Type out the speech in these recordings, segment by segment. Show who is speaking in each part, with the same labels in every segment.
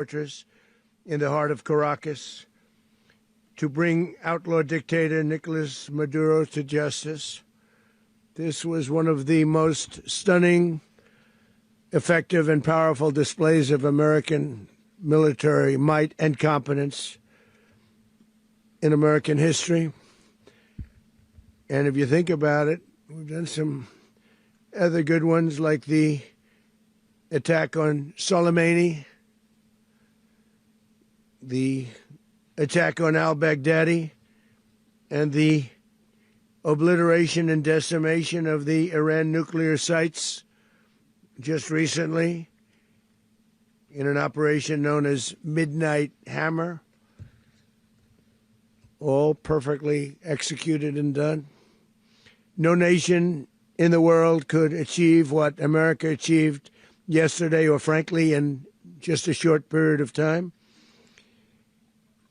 Speaker 1: fortress in the heart of Caracas to bring outlaw dictator Nicolas Maduro to justice. This was one of the most stunning, effective, and powerful displays of American military might and competence in American history. And if you think about it, we've done some other good ones like the attack on Soleimani, the attack on al-Baghdadi, and the obliteration and decimation of the Iran nuclear sites just recently in an operation known as Midnight Hammer, all perfectly executed and done. No nation in the world could achieve what America achieved yesterday, or frankly, in just a short period of time.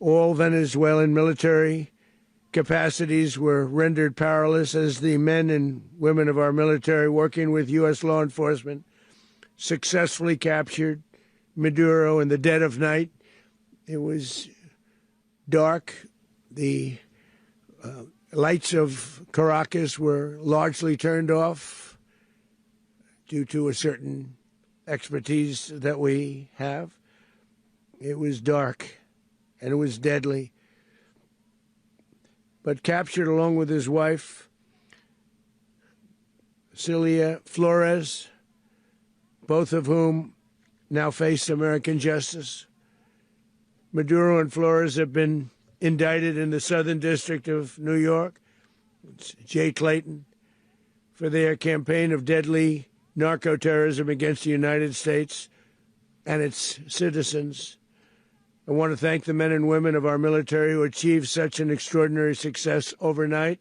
Speaker 1: All Venezuelan military capacities were rendered powerless as the men and women of our military, working with U.S. law enforcement, successfully captured Maduro in the dead of night. It was dark. The lights of Caracas were largely turned off due to a certain expertise that we have. It was dark and it was deadly. But captured along with his wife, Celia Flores, both of whom now face American justice. Maduro and Flores have been indicted in the Southern District of New York, it's Jay Clayton, for their campaign of deadly narco-terrorism against the United States and its citizens. I want to thank the men and women of our military who achieved such an extraordinary success overnight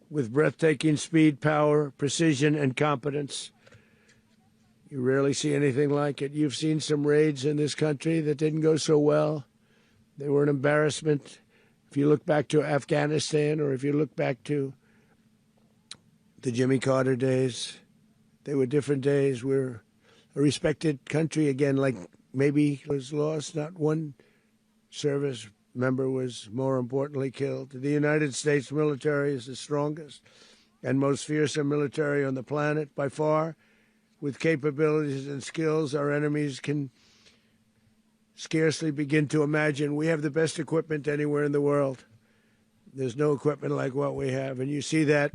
Speaker 1: with breathtaking speed, power, precision, and competence. You rarely see anything like it. You've seen some raids in this country that didn't go so well. They were an embarrassment. If you look back to Afghanistan, or if you look back to the Jimmy Carter days, they were different days. We're a respected country again, like maybe was lost. Not one service member was more importantly killed. The United States military is the strongest and most fearsome military on the planet by far. With capabilities and skills our enemies can scarcely begin to imagine. We have the best equipment anywhere in the world. There's no equipment like what we have. And you see that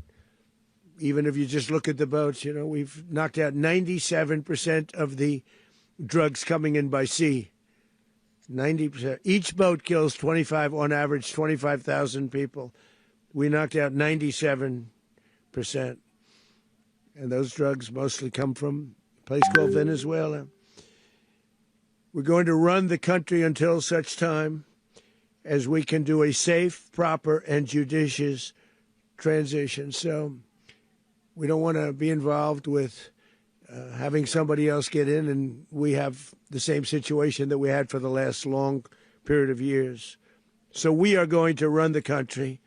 Speaker 1: even if you just look at the boats. You know, we've knocked out 97% of the drugs coming in by sea. 90%. Each boat kills on average, 25,000 people. We knocked out 97%. And those drugs mostly come from a place called Venezuela. We're going to run the country until such time as we can do a safe, proper, and judicious transition. So we don't want to be involved with having somebody else get in, and we have the same situation that we had for the last long period of years. So we are going to run the country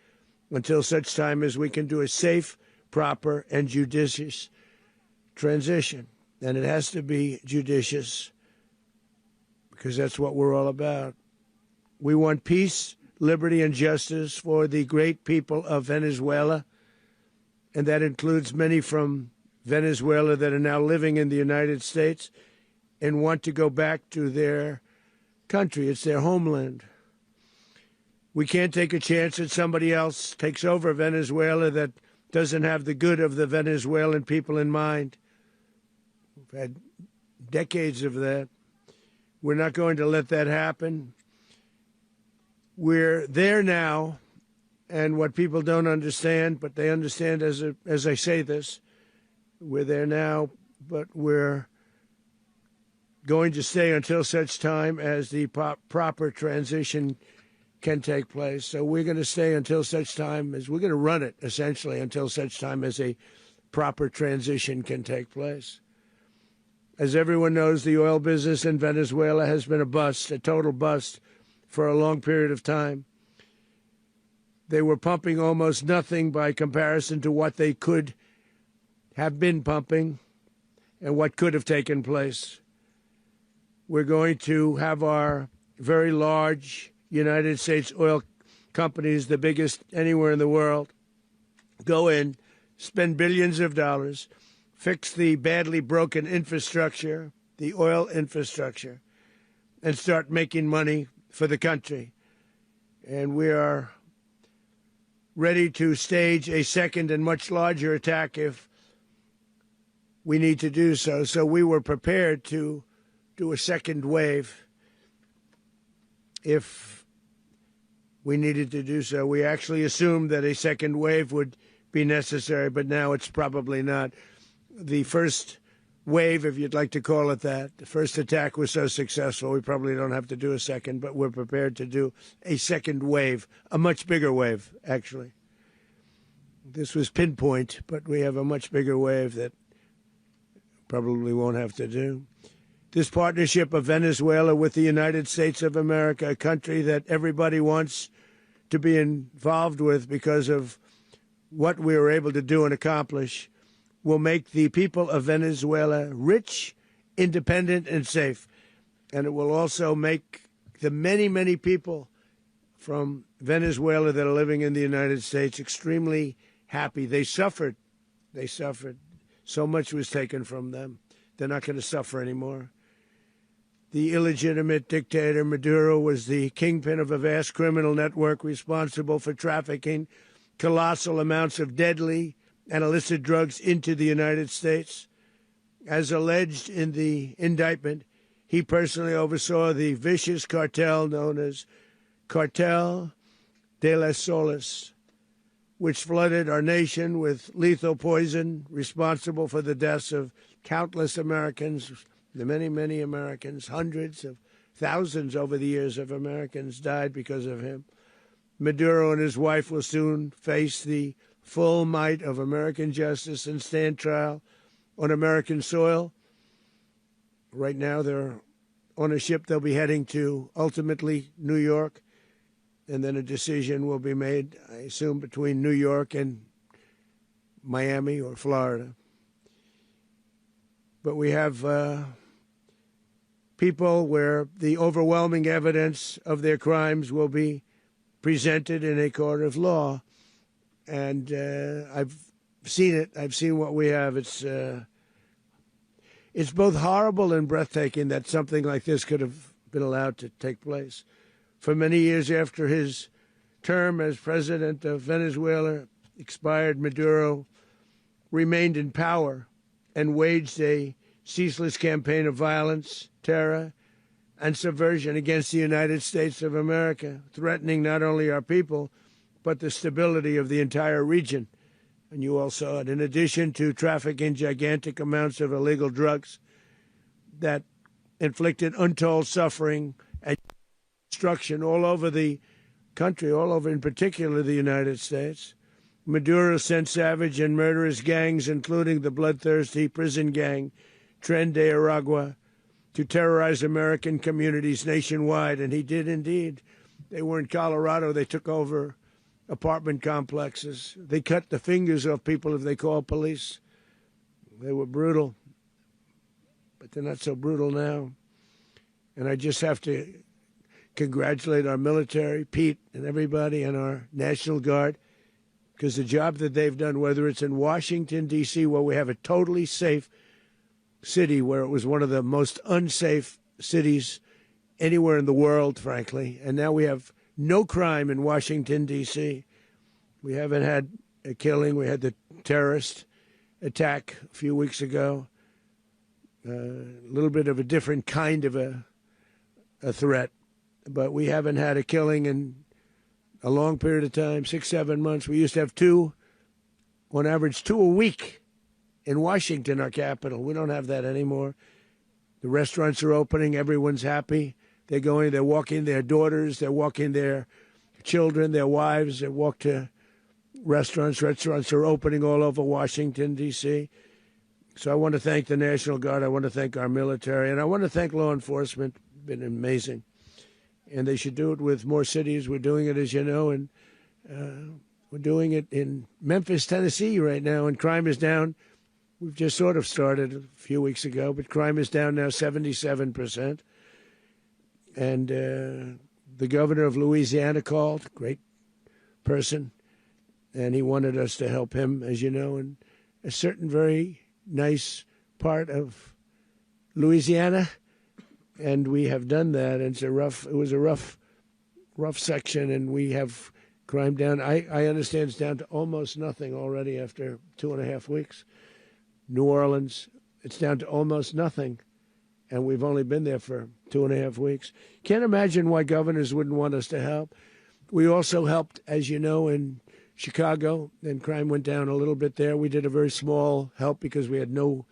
Speaker 1: until such time as we can do a safe, proper, and judicious transition. And it has to be judicious because that's what we're all about. We want peace, liberty, and justice for the great people of Venezuela, and that includes many from Venezuela that are now living in the United States and want to go back to their country. It's their homeland. We can't take a chance that somebody else takes over Venezuela that doesn't have the good of the Venezuelan people in mind. We've had decades of that. We're not going to let that happen. We're there now, and what people don't understand, but they understand as I say this, we're there now, but we're going to stay until such time as the proper transition can take place. So we're going to stay until such time as we're going to run it, essentially, until such time as a proper transition can take place. As everyone knows, the oil business in Venezuela has been a bust, a total bust, for a long period of time. They were pumping almost nothing by comparison to what they could have been pumping and what could have taken place. We're going to have our very large United States oil companies, the biggest anywhere in the world, go in, spend billions of dollars, fix the badly broken infrastructure, the oil infrastructure, and start making money for the country. And we are ready to stage a second and much larger attack if we need to do so. So we were prepared to do a second wave if we needed to do so. We actually assumed that a second wave would be necessary, but now it's probably not. The first wave, if you'd like to call it that, the first attack was so successful, we probably don't have to do a second, but we're prepared to do a second wave, a much bigger wave, actually. This was pinpoint, but we have a much bigger wave that probably won't have to do. This partnership of Venezuela with the United States of America, a country that everybody wants to be involved with because of what we were able to do and accomplish, will make the people of Venezuela rich, independent, and safe. And it will also make the many, many people from Venezuela that are living in the United States extremely happy. They suffered. They suffered. So much was taken from them. They're not going to suffer anymore. The illegitimate dictator Maduro was the kingpin of a vast criminal network responsible for trafficking colossal amounts of deadly and illicit drugs into the United States. As alleged in the indictment, he personally oversaw the vicious cartel known as Cartel de las Solas, which flooded our nation with lethal poison, responsible for the deaths of countless Americans, the many, many Americans. Hundreds of thousands over the years of Americans died because of him. Maduro and his wife will soon face the full might of American justice and stand trial on American soil. Right now, they're on a ship. They'll be heading to, ultimately, New York, and then a decision will be made, I assume, between New York and Miami or Florida. But we have people where the overwhelming evidence of their crimes will be presented in a court of law. And I've seen it. I've seen what we have. It's both horrible and breathtaking that something like this could have been allowed to take place. For many years after his term as president of Venezuela expired, Maduro remained in power and waged a ceaseless campaign of violence, terror, and subversion against the United States of America, threatening not only our people, but the stability of the entire region. And you all saw it. In addition to trafficking gigantic amounts of illegal drugs that inflicted untold suffering and destruction all over the country, all over, in particular, the United States, Maduro sent savage and murderous gangs, including the bloodthirsty prison gang, Tren de Aragua, to terrorize American communities nationwide. And he did indeed. They were in Colorado. They took over apartment complexes. They cut the fingers off people if they called police. They were brutal, but they're not so brutal now. And I just have to congratulate our military, Pete and everybody, and our National Guard, because the job that they've done, whether it's in Washington, D.C., where we have a totally safe city, where it was one of the most unsafe cities anywhere in the world, frankly, and now we have no crime in Washington, D.C. We haven't had a killing. We had the terrorist attack a few weeks ago. A little bit of a different kind of a threat. But we haven't had a killing in a long period of time, 6-7 months. We used to have two, on average, 2 a week in Washington, our capital. We don't have that anymore. The restaurants are opening. Everyone's happy. They're going, they're walking their daughters, they're walking their children, their wives. They walk to restaurants. Restaurants are opening all over Washington, D.C. So I want to thank the National Guard. I want to thank our military. And I want to thank law enforcement. It's been amazing. And they should do it with more cities. We're doing it, as you know, and we're doing it in Memphis, Tennessee right now, and crime is down. We've just sort of started a few weeks ago, but crime is down now 77%. And the governor of Louisiana called, great person, and he wanted us to help him, as you know, in a certain very nice part of Louisiana, and we have done that. And it was a rough section, and we have crime down. I understand it's down to almost nothing already after 2.5 weeks. New Orleans, it's down to almost nothing, and we've only been there for 2.5 weeks. Can't imagine why governors wouldn't want us to help. We also helped, as you know, in Chicago, and crime went down a little bit there. We did a very small help because we had no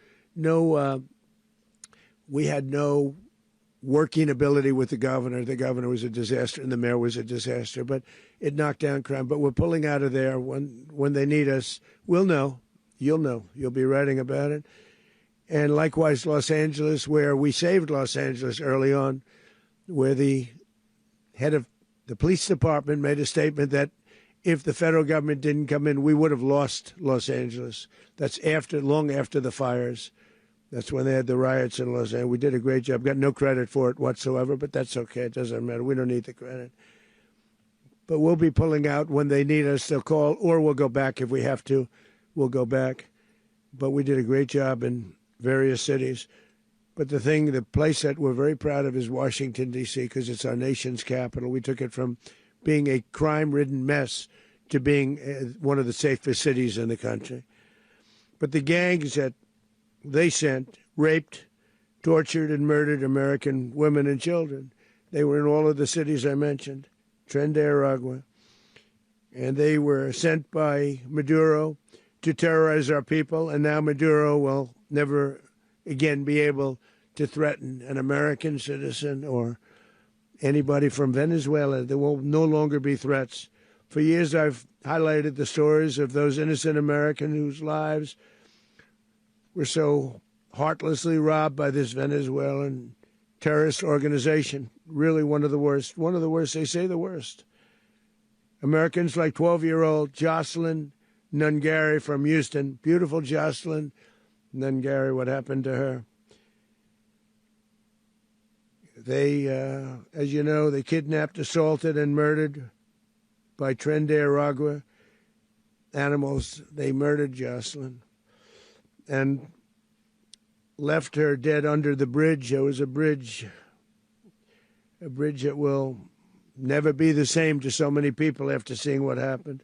Speaker 1: working ability with the governor. The governor was a disaster, and the mayor was a disaster. But it knocked down crime. But we're pulling out of there. When they need us, we'll know. You'll know. You'll be writing about it. And likewise, Los Angeles, where we saved Los Angeles early on, where the head of the police department made a statement that if the federal government didn't come in, we would have lost Los Angeles. That's long after the fires. That's when they had the riots in Los Angeles. We did a great job. Got no credit for it whatsoever, but that's okay. It doesn't matter. We don't need the credit. But we'll be pulling out when they need us. They'll call, or we'll go back if we have to. We'll go back. But we did a great job in various cities. But the place that we're very proud of is Washington, D.C., because it's our nation's capital. We took it from being a crime-ridden mess to being one of the safest cities in the country. But the gangs that they sent raped, tortured, and murdered American women and children. They were in all of the cities I mentioned, Tren de Aragua. And they were sent by Maduro to terrorize our people, and now Maduro will never again be able to threaten an American citizen or anybody from Venezuela. There will no longer be threats. For years, I've highlighted the stories of those innocent Americans whose lives were so heartlessly robbed by this Venezuelan terrorist organization. Really one of the worst. One of the worst, they say the worst. Americans like 12-year-old Jocelyn Nungary from Houston. Beautiful Jocelyn Nungary, what happened to her? They, as you know, they kidnapped, assaulted, and murdered by Tren de Aragua animals. They murdered Jocelyn and left her dead under the bridge. There was a bridge that will never be the same to so many people after seeing what happened.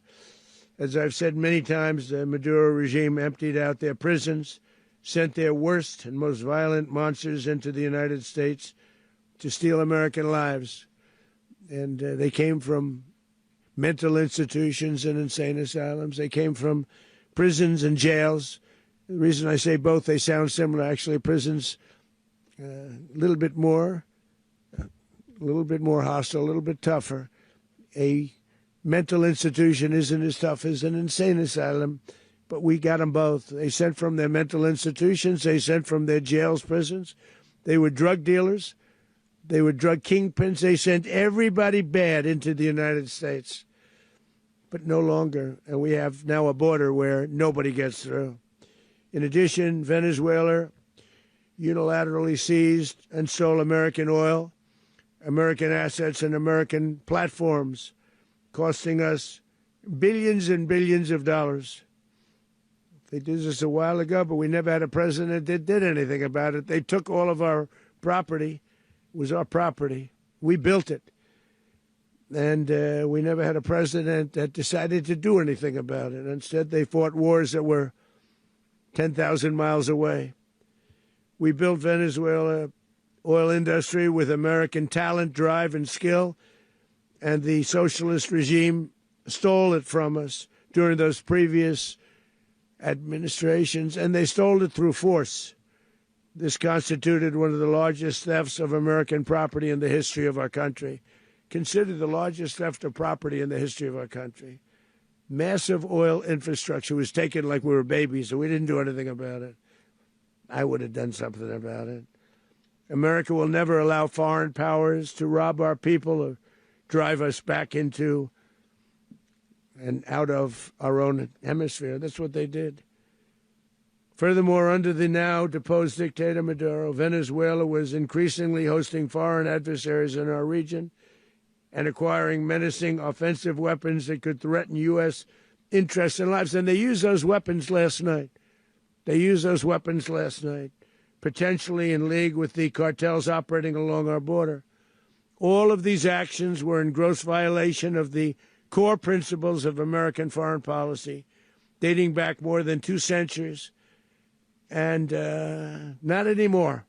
Speaker 1: As I've said many times, the Maduro regime emptied out their prisons, sent their worst and most violent monsters into the United States to steal American lives. And they came from mental institutions and insane asylums. They came from prisons and jails. The reason I say both, they sound similar. Actually, prisons a little bit more hostile, a little bit tougher. A mental institution isn't as tough as an insane asylum, but we got them both. They sent from their mental institutions. They sent from their jails, prisons. They were drug dealers. They were drug kingpins. They sent everybody bad into the United States, but no longer. And we have now a border where nobody gets through. In addition, Venezuela unilaterally seized and stole American oil, American assets, and American platforms, costing us billions and billions of dollars. They did this a while ago, but we never had a president that did anything about it. They took all of our property. It was our property. We built it. And we never had a president that decided to do anything about it. Instead, they fought wars that were 10,000 miles away. We built Venezuela oil industry with American talent, drive, and skill, and the socialist regime stole it from us during those previous administrations, and they stole it through force. This constituted one of the largest thefts of American property in the history of our country. Considered the largest theft of property in the history of our country. Massive oil infrastructure was taken like we were babies, and we didn't do anything about it. I would have done something about it. America will never allow foreign powers to rob our people or drive us back into and out of our own hemisphere. That's what they did. Furthermore, under the now deposed dictator Maduro, Venezuela was increasingly hosting foreign adversaries in our region and acquiring menacing offensive weapons that could threaten U.S. interests and lives. And they used those weapons last night. Potentially in league with the cartels operating along our border. All of these actions were in gross violation of the core principles of American foreign policy, dating back more than 2 centuries, and not anymore.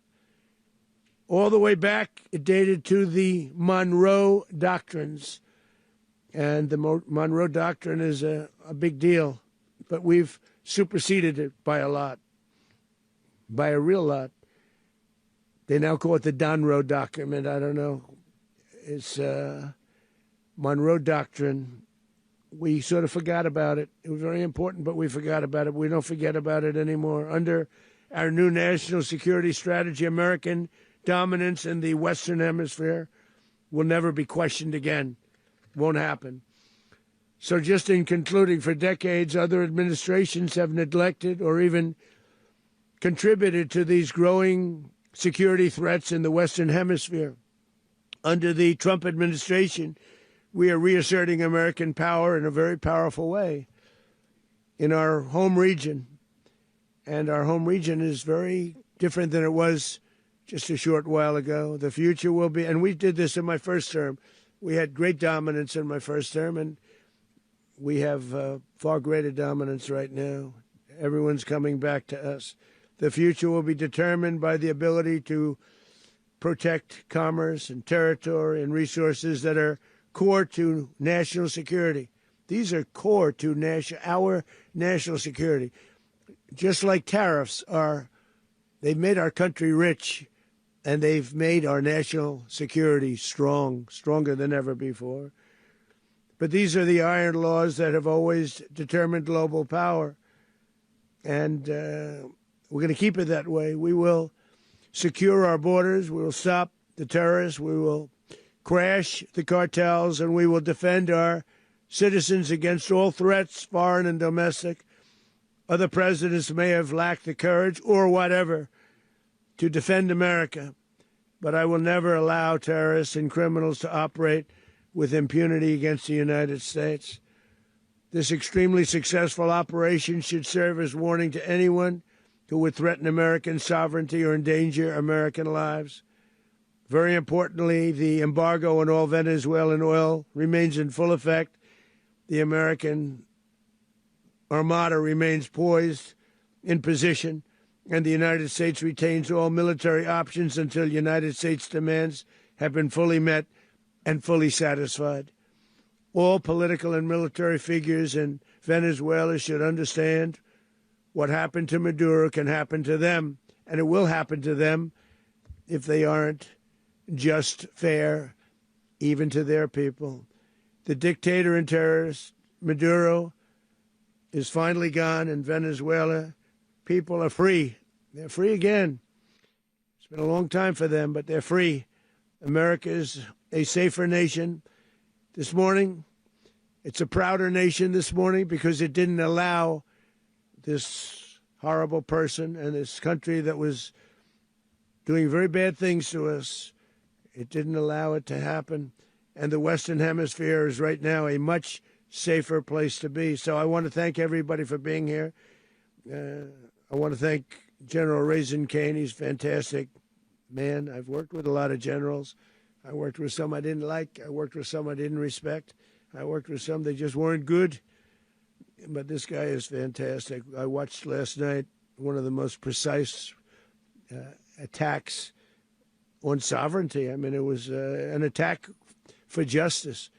Speaker 1: All the way back, it dated to the Monroe Doctrines, and the Monroe Doctrine is a big deal, but we've superseded it by a lot, by a real lot. They now call it the Donroe Document. I don't know. It's Monroe Doctrine. We sort of forgot about it. It was very important, but we forgot about it. We don't forget about it anymore. Under our new national security strategy, American dominance in the Western Hemisphere will never be questioned again. Won't happen. So just in concluding, for decades, other administrations have neglected or even contributed to these growing security threats in the Western Hemisphere. Under the Trump administration, we are reasserting American power in a very powerful way in our home region. And our home region is very different than it was just a short while ago. The future will be, and we did this in my first term. We had great dominance in my first term, and we have far greater dominance right now. Everyone's coming back to us. The future will be determined by the ability to protect commerce and territory and resources that are core to national security. These are core to our national security. Just like tariffs are, they've made our country rich, and they've made our national security stronger than ever before. But these are the iron laws that have always determined global power, and we're going to keep it that way. We will secure our borders. We will stop the terrorists. We will crash the cartels, and we will defend our citizens against all threats, foreign and domestic. Other presidents may have lacked the courage or whatever to defend America, but I will never allow terrorists and criminals to operate with impunity against the United States. This extremely successful operation should serve as warning to anyone who would threaten American sovereignty or endanger American lives. Very importantly, the embargo on all Venezuelan oil remains in full effect. The American Armada remains poised in position, and the United States retains all military options until United States demands have been fully met and fully satisfied. All political and military figures in Venezuela should understand what happened to Maduro can happen to them, and it will happen to them if they aren't just fair, even to their people. The dictator and terrorist, Maduro, is finally gone, and Venezuela people are free. They're free again. It's been a long time for them, but they're free. America is a safer nation this morning. It's a prouder nation this morning because it didn't allow this horrible person and this country that was doing very bad things to us. It didn't allow it to happen. And the Western Hemisphere is right now a much safer place to be. So I want to thank everybody for being here. I want to thank General Raisin Kane. He's a fantastic man. I've worked with a lot of generals. I worked with some I didn't like. I worked with some I didn't respect. I worked with some that just weren't good. But this guy is fantastic. I watched last night one of the most precise attacks on sovereignty. I mean, it was an attack for justice.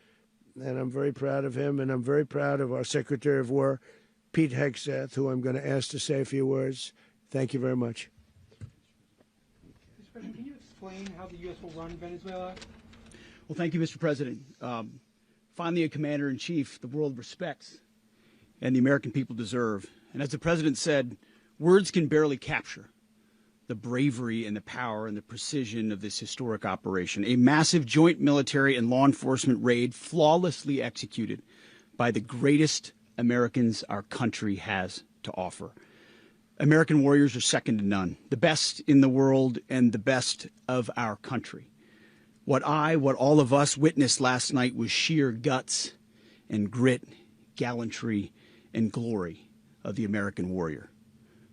Speaker 1: And I'm very proud of him, and I'm very proud of our Secretary of War, Pete Hegseth, who I'm going to ask to say a few words. Thank you very much.
Speaker 2: Mr. President, can you explain how the U.S. will run Venezuela?
Speaker 3: Well, thank you, Mr. President. Finally, a commander-in-chief the world respects and the American people deserve. And as the President said, words can barely capture the bravery and the power and the precision of this historic operation. A massive joint military and law enforcement raid flawlessly executed by the greatest Americans our country has to offer. American warriors are second to none, the best in the world and the best of our country. What all of us witnessed last night was sheer guts and grit, gallantry, and glory of the American warrior.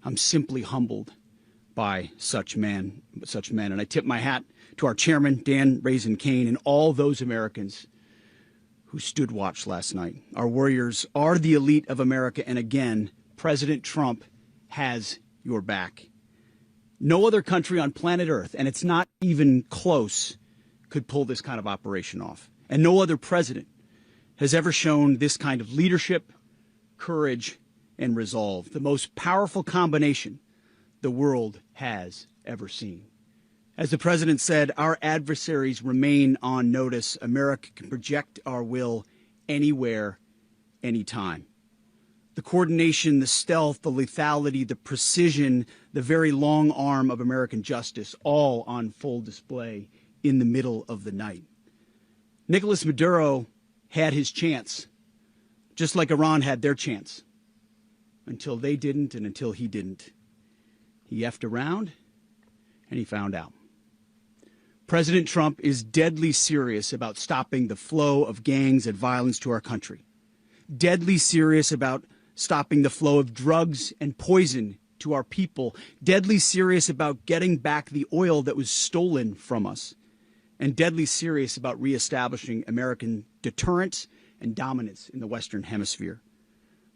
Speaker 3: I'm simply humbled by such men. And I tip my hat to our chairman, Dan Raisin Kane, and all those Americans who stood watch last night. Our warriors are the elite of America, and again, President Trump has your back. No other country on planet Earth, and it's not even close, could pull this kind of operation off. And no other president has ever shown this kind of leadership, courage, and resolve, the most powerful combination the world has ever seen. As the president said, our adversaries remain on notice. America can project our will anywhere, anytime. The coordination, the stealth, the lethality, the precision, the very long arm of American justice, all on full display in the middle of the night. Nicolas Maduro had his chance, just like Iran had their chance, until they didn't and until he didn't. He effed around and he found out. President Trump is deadly serious about stopping the flow of gangs and violence to our country. Deadly serious about stopping the flow of drugs and poison to our people. Deadly serious about getting back the oil that was stolen from us. And deadly serious about reestablishing American deterrence and dominance in the Western Hemisphere.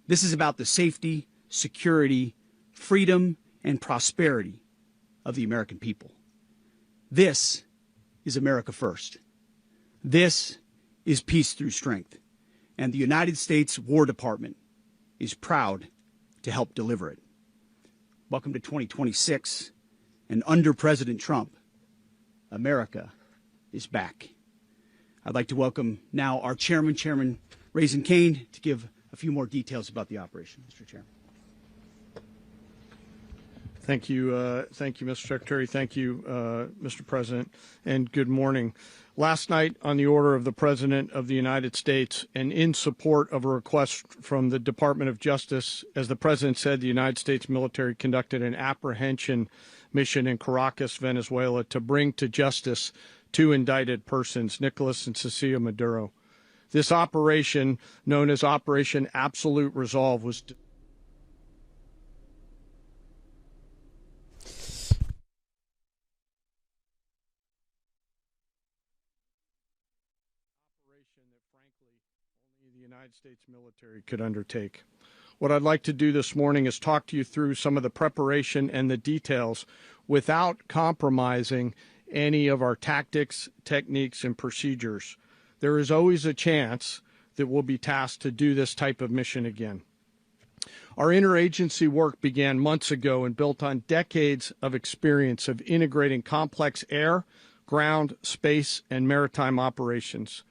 Speaker 3: This is about the safety, security, freedom, and prosperity of the American people. This is America first. This is peace through strength. And the United States War Department is proud to help deliver it. Welcome to 2026. And under President Trump, America is back. I'd like to welcome now our Chairman Raisin Kane, to give a few more details about the operation. Mr. Chairman.
Speaker 1: Thank you, Mr. Secretary. Thank you, Mr. President, and good morning. Last night, on the order of the President of the United States and in support of a request from the Department of Justice, as the President said, the United States military conducted an apprehension mission in Caracas, Venezuela, to bring to justice two indicted persons, Nicolas and Cecilia Maduro. This operation, known as Operation Absolute Resolve, was the United States military could undertake. What I'd like to do this morning is talk to you through some of the preparation and the details without compromising any of our tactics, techniques, and procedures. There is always a chance that we'll be tasked to do this type of mission again. Our interagency work began months ago and built on decades of experience of integrating complex air, ground, space, and maritime operations.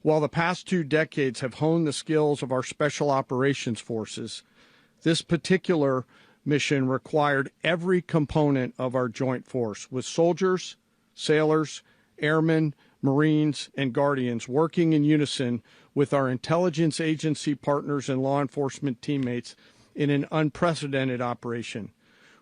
Speaker 1: While the past 2 decades have honed the skills of our special operations forces, this particular mission required every component of our joint force, with soldiers, sailors, airmen, Marines, and Guardians working in unison with our intelligence agency partners and law enforcement teammates in an unprecedented operation.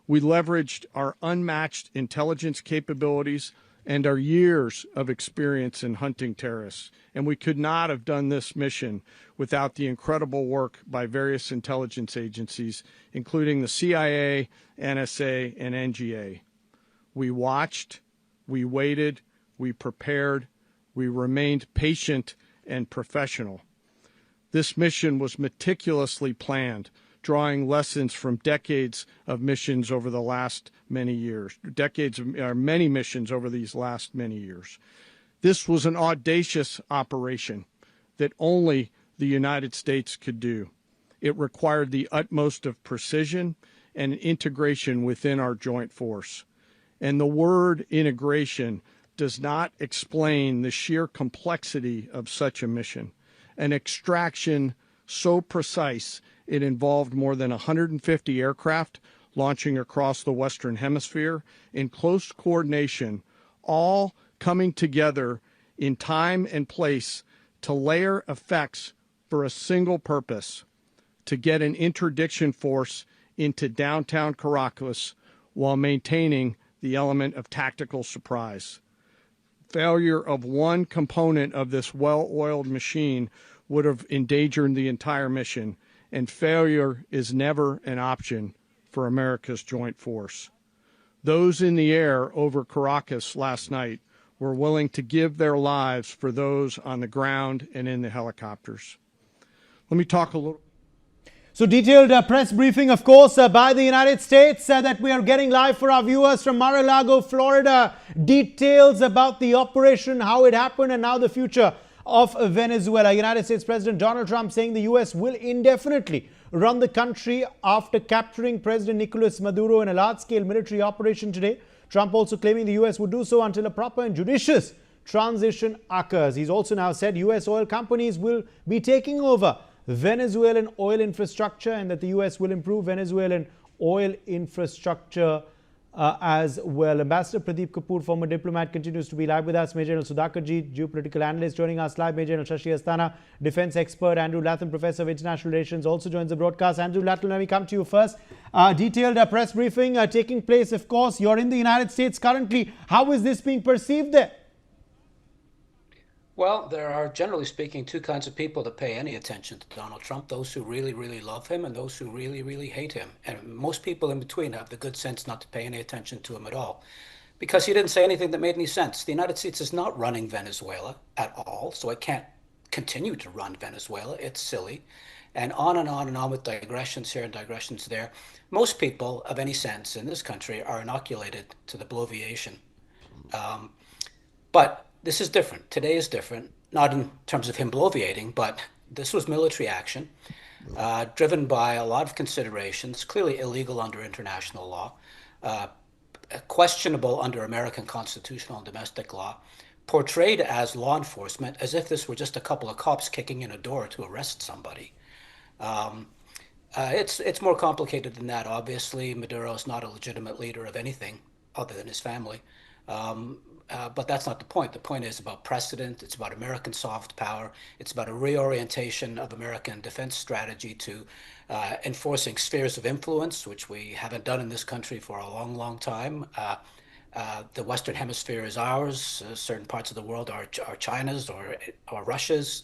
Speaker 1: We leveraged our unmatched intelligence capabilities and our years of experience in hunting terrorists, and we could not have done this mission without the incredible work by various intelligence agencies, including the CIA, NSA, and NGA. We watched, we waited, we prepared, we remained patient and professional. This mission was meticulously planned, drawing lessons from decades of missions over the last many years, many missions over these last many years. This was an audacious operation that only the United States could do. It required the utmost of precision and integration within our joint force. And the word integration does not explain the sheer complexity of such a mission. An extraction so precise it involved more than 150 aircraft launching across the Western Hemisphere in close coordination, all coming together in time and place to layer effects for a single purpose: to get an interdiction force
Speaker 4: into downtown Caracas while maintaining the element of tactical surprise. Failure of one component of this well-oiled machine would have endangered the entire mission, and failure is never an option for America's joint force. Those in the air over Caracas last night were willing to give their lives for those on the ground and in the helicopters. Let me talk a little.
Speaker 5: So detailed press briefing, of course, by the United States that we are getting live for our viewers from Mar-a-Lago, Florida. Details about the operation, how it happened, and now the future of Venezuela. United States President Donald Trump saying the U.S. will indefinitely run the country after capturing President Nicolas Maduro in a large-scale military operation today. Trump also claiming the U.S. would do so until a proper and judicious transition occurs. He's also now said U.S. oil companies will be taking over Venezuelan oil infrastructure and that the U.S. will improve Venezuelan oil infrastructure as well. Ambassador Pradeep Kapoor, former diplomat, continues to be live with us. Major General Sudhakarji, geopolitical analyst, joining us live. Major General Shashi Asthana, defense expert. Andrew Latham, professor of international relations, also joins the broadcast. Andrew Latham, let me come to you first. Detailed press briefing taking place, of course. You're in the United States currently. How is this being perceived there?
Speaker 6: Well, there are, generally speaking, two kinds of people that pay any attention to Donald Trump, those who really, really love him and those who really, really hate him. And most people in between have the good sense not to pay any attention to him at all, because he didn't say anything that made any sense. The United States is not running Venezuela at all, so it can't continue to run Venezuela. It's silly. And on and on and on with digressions here and digressions there. Most people of any sense in this country are inoculated to the bloviation. But this is different. Today is different, not in terms of him bloviating, but this was military action driven by a lot of considerations, clearly illegal under international law, questionable under American constitutional and domestic law, portrayed as law enforcement as if this were just a couple of cops kicking in a door to arrest somebody. It's more complicated than that. Obviously, Maduro is not a legitimate leader of anything other than his family. But that's not the point. The point is about precedent. It's about American soft power. It's about a reorientation of American defense strategy to enforcing spheres of influence, which we haven't done in this country for a long, long time. The Western Hemisphere is ours. Certain parts of the world are China's or Russia's.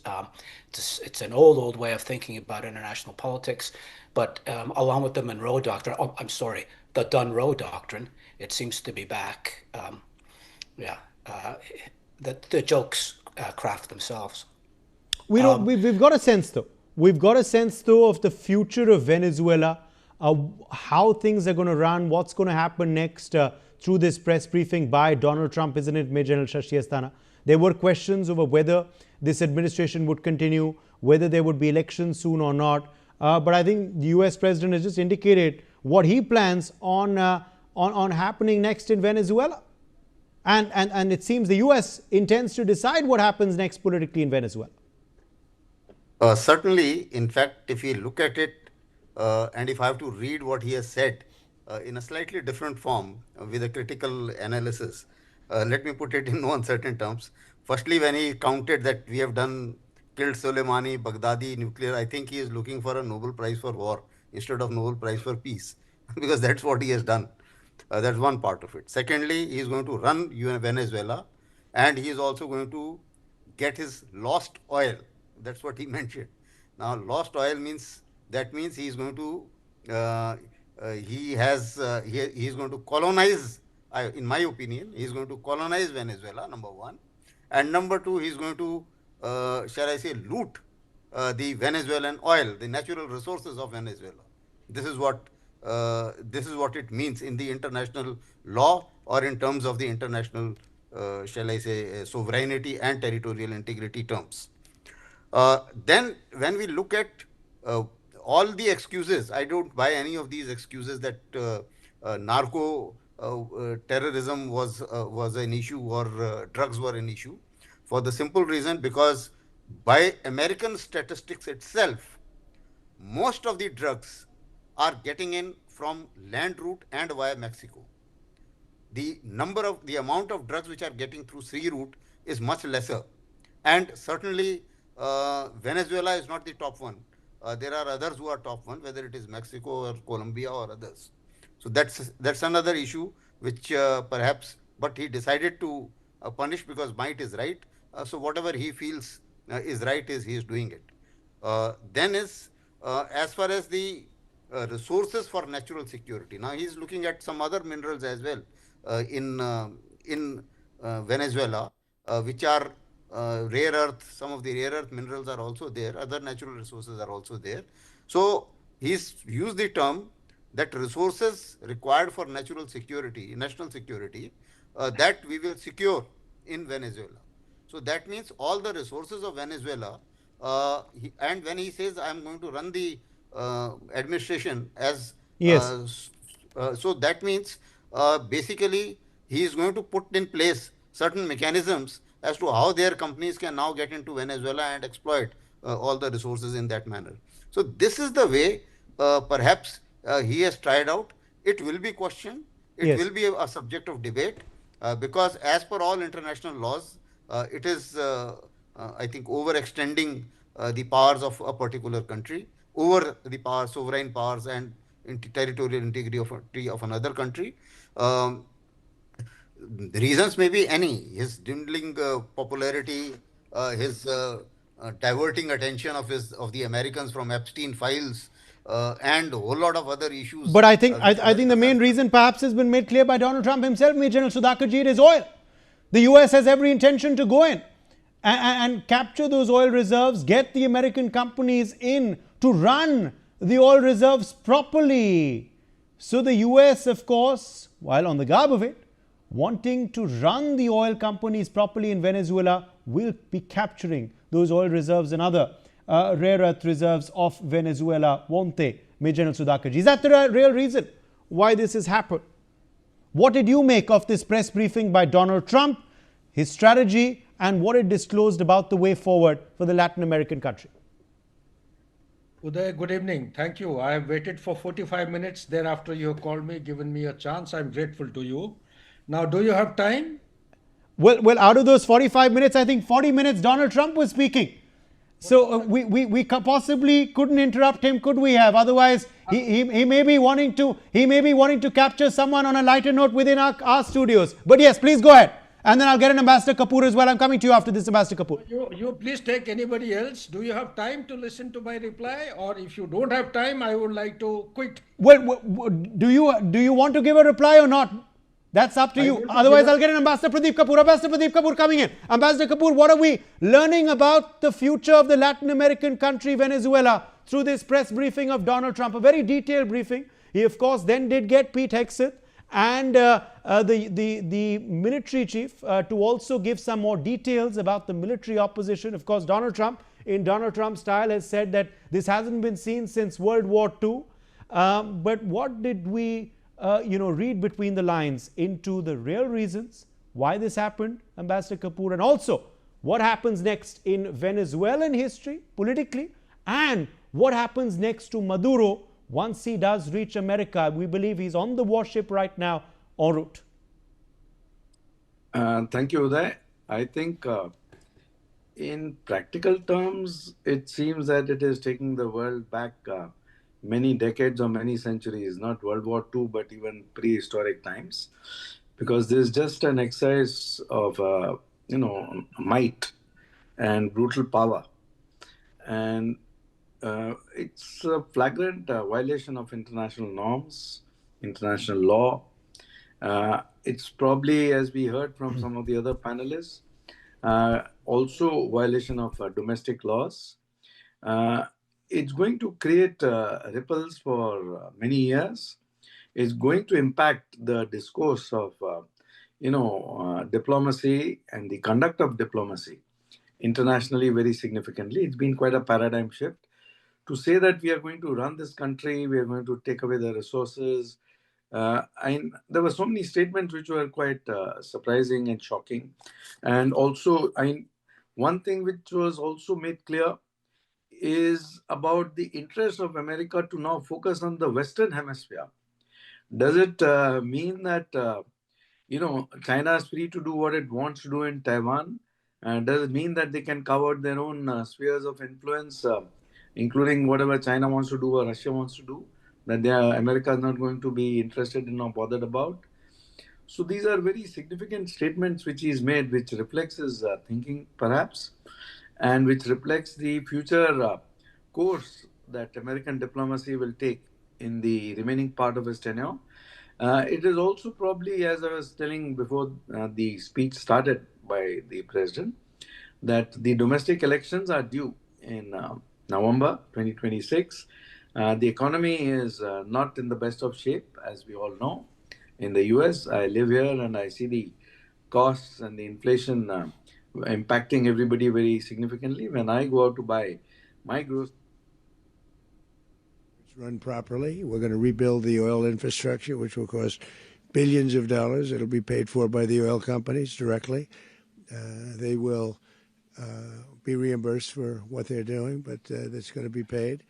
Speaker 6: It's an old way of thinking about international politics. But along with the Monroe Doctrine, the Dunroe Doctrine, it seems to be back. The jokes craft themselves.
Speaker 5: We've got a sense, though. We've got a sense, though, of the future of Venezuela, how things are going to run, what's going to happen next through this press briefing by Donald Trump, isn't it, Major General Shashi Asthana? There were questions over whether this administration would continue, whether there would be elections soon or not. But I think the U.S. president has just indicated what he plans on happening next in Venezuela. And it seems the U.S. intends to decide what happens next politically in Venezuela.
Speaker 7: Certainly, in fact, if you look at it, and if I have to read what he has said in a slightly different form with a critical analysis, let me put it in no uncertain terms. Firstly, when he counted that we have killed Soleimani, Baghdadi, nuclear, I think he is looking for a Nobel Prize for war instead of Nobel Prize for peace, because that's what he has done. That's one part of it. Secondly, he is going to run Venezuela, and he is also going to get his lost oil. That's what he mentioned. Now, lost oil means he is going to he is going to colonize. In my opinion, he is going to colonize Venezuela. Number one, and number two, he is going to shall I say loot the Venezuelan oil, the natural resources of Venezuela. This is what it means in the international law or in terms of the international, shall I say, sovereignty and territorial integrity terms. Then when we look at all the excuses, I don't buy any of these excuses that narco-terrorism was an issue or drugs were an issue, for the simple reason because by American statistics itself, most of the drugs are getting in from land route and via Mexico. The amount of drugs which are getting through sea route is much lesser, and certainly Venezuela is not the top one. there are others who are top one, whether it is Mexico or Colombia or others. So that's another issue which perhaps, but he decided to punish because might is right. So whatever he feels is right is he is doing it. Then is as far as the resources for natural security. Now he is looking at some other minerals as well in Venezuela, which are rare earth. Some of the rare earth minerals are also there. Other natural resources are also there. So he's used the term that resources required for natural security, national security, that we will secure in Venezuela. So that means all the resources of Venezuela, and when he says I'm going to run the administration as,
Speaker 5: Yes.
Speaker 7: so that means basically he is going to put in place certain mechanisms as to how their companies can now get into Venezuela and exploit all the resources in that manner. So this is the way perhaps he has tried out. It will be questioned. It
Speaker 5: Yes.
Speaker 7: will be a subject of debate because as per all international laws, it is, I think, overextending the powers of a particular country over the power, sovereign powers and territorial integrity of another country. Um, the reasons may be any: his dwindling popularity, his diverting attention of the Americans from Epstein files, and a whole lot of other issues
Speaker 5: But I think
Speaker 7: which
Speaker 5: I think the
Speaker 7: Americans are.
Speaker 5: main reason perhaps has been made clear by Donald Trump himself, Major General Sudhakarji, it is oil. The US has every intention to go in and capture those oil reserves, get the American companies in to run the oil reserves properly. So the US, of course, while on the garb of it, wanting to run the oil companies properly in Venezuela, will be capturing those oil reserves and other rare earth reserves of Venezuela, won't they, Major General Sudhakarji? Is that the real reason why this has happened? What did you make of this press briefing by Donald Trump, his strategy, and what it disclosed about the way forward for the Latin American country?
Speaker 8: Uday, good evening. Thank you. I have waited for 45 minutes. Thereafter, you have called me, given me a chance. I'm grateful to you. Now, do you have time?
Speaker 5: Well, out of those 45 minutes, I think 40 minutes Donald Trump was speaking. So we possibly couldn't interrupt him, could we have? Otherwise, he may be wanting to capture someone on a lighter note within our studios. But yes, please go ahead. And then I'll get an Ambassador Kapoor as well. I'm coming to you after this, Ambassador Kapoor.
Speaker 8: You please take anybody else. Do you have time to listen to my reply? Or if you don't have time, I would like to quit.
Speaker 5: Well, do you want to give a reply or not? That's up to you. Otherwise, I'll get an Ambassador Pradeep Kapoor. Ambassador Pradeep Kapoor coming in. Ambassador Kapoor, what are we learning about the future of the Latin American country, Venezuela, through this press briefing of Donald Trump? A very detailed briefing. He, of course, then did get Pete Hegseth and the military chief to also give some more details about the military opposition. Of course, Donald Trump, in Donald Trump style, has said that this hasn't been seen since World War II. But what did we read between the lines into the real reasons why this happened, Ambassador Kapoor, and also what happens next in Venezuelan history politically, and what happens next to Maduro once he does reach America? We believe he's on the warship right now en route.
Speaker 9: Thank you, Uday. I think in practical terms, it seems that it is taking the world back many decades or many centuries, not World War II, but even prehistoric times, because there's just an exercise of, might and brutal power. And it's a flagrant violation of international norms, international law. It's probably, as we heard from some of the other panelists, also violation of domestic laws. It's going to create ripples for many years. It's going to impact the discourse of, diplomacy and the conduct of diplomacy internationally very significantly. It's been quite a paradigm shift. To say that we are going to run this country, we are going to take away the resources. And there were so many statements which were quite surprising and shocking. And also, one thing which was also made clear is about the interest of America to now focus on the Western Hemisphere. Does it mean that, China is free to do what it wants to do in Taiwan? Does it mean that they can cover their own spheres of influence including whatever China wants to do or Russia wants to do, that America is not going to be interested in or bothered about. So these are very significant statements which he's made, which reflects his thinking, perhaps, and which reflects the future course that American diplomacy will take in the remaining part of his tenure. It is also probably, as I was telling before the speech started by the president, that the domestic elections are due in November 2026. The economy is not in the best of shape, as we all know. In the US, I live here and I see the costs and the inflation impacting everybody very significantly. When I go out to buy my groceries,
Speaker 1: run properly. We're going to rebuild the oil infrastructure, which will cost billions of dollars. It'll be paid for by the oil companies directly. They will be reimbursed for what they're doing, but that's going to be paid.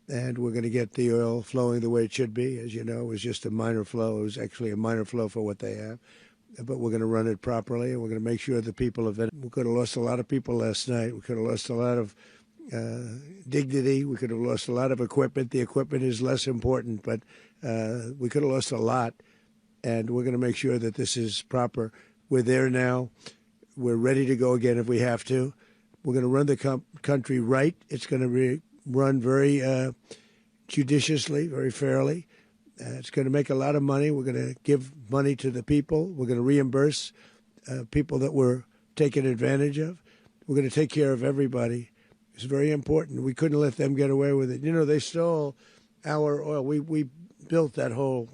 Speaker 1: And we're going to get the oil flowing the way it should be. As you know, it was just a minor flow. It was actually a minor flow for what they have. But we're going to run it properly, and we're going to make sure the people of Venezuela. We could have lost a lot of people last night. We could have lost a lot of dignity. We could have lost a lot of equipment. The equipment is less important, but we could have lost a lot. And we're going to make sure that this is proper. We're there now. We're ready to go again if we have to. We're going to run the country right. It's going to be run very judiciously, very fairly. It's going to make a lot of money. We're going to give money to the people. We're going to reimburse people that were taken advantage of. We're going to take care of everybody. It's very important. We couldn't let them get away with it. You know, they stole our oil. We built that whole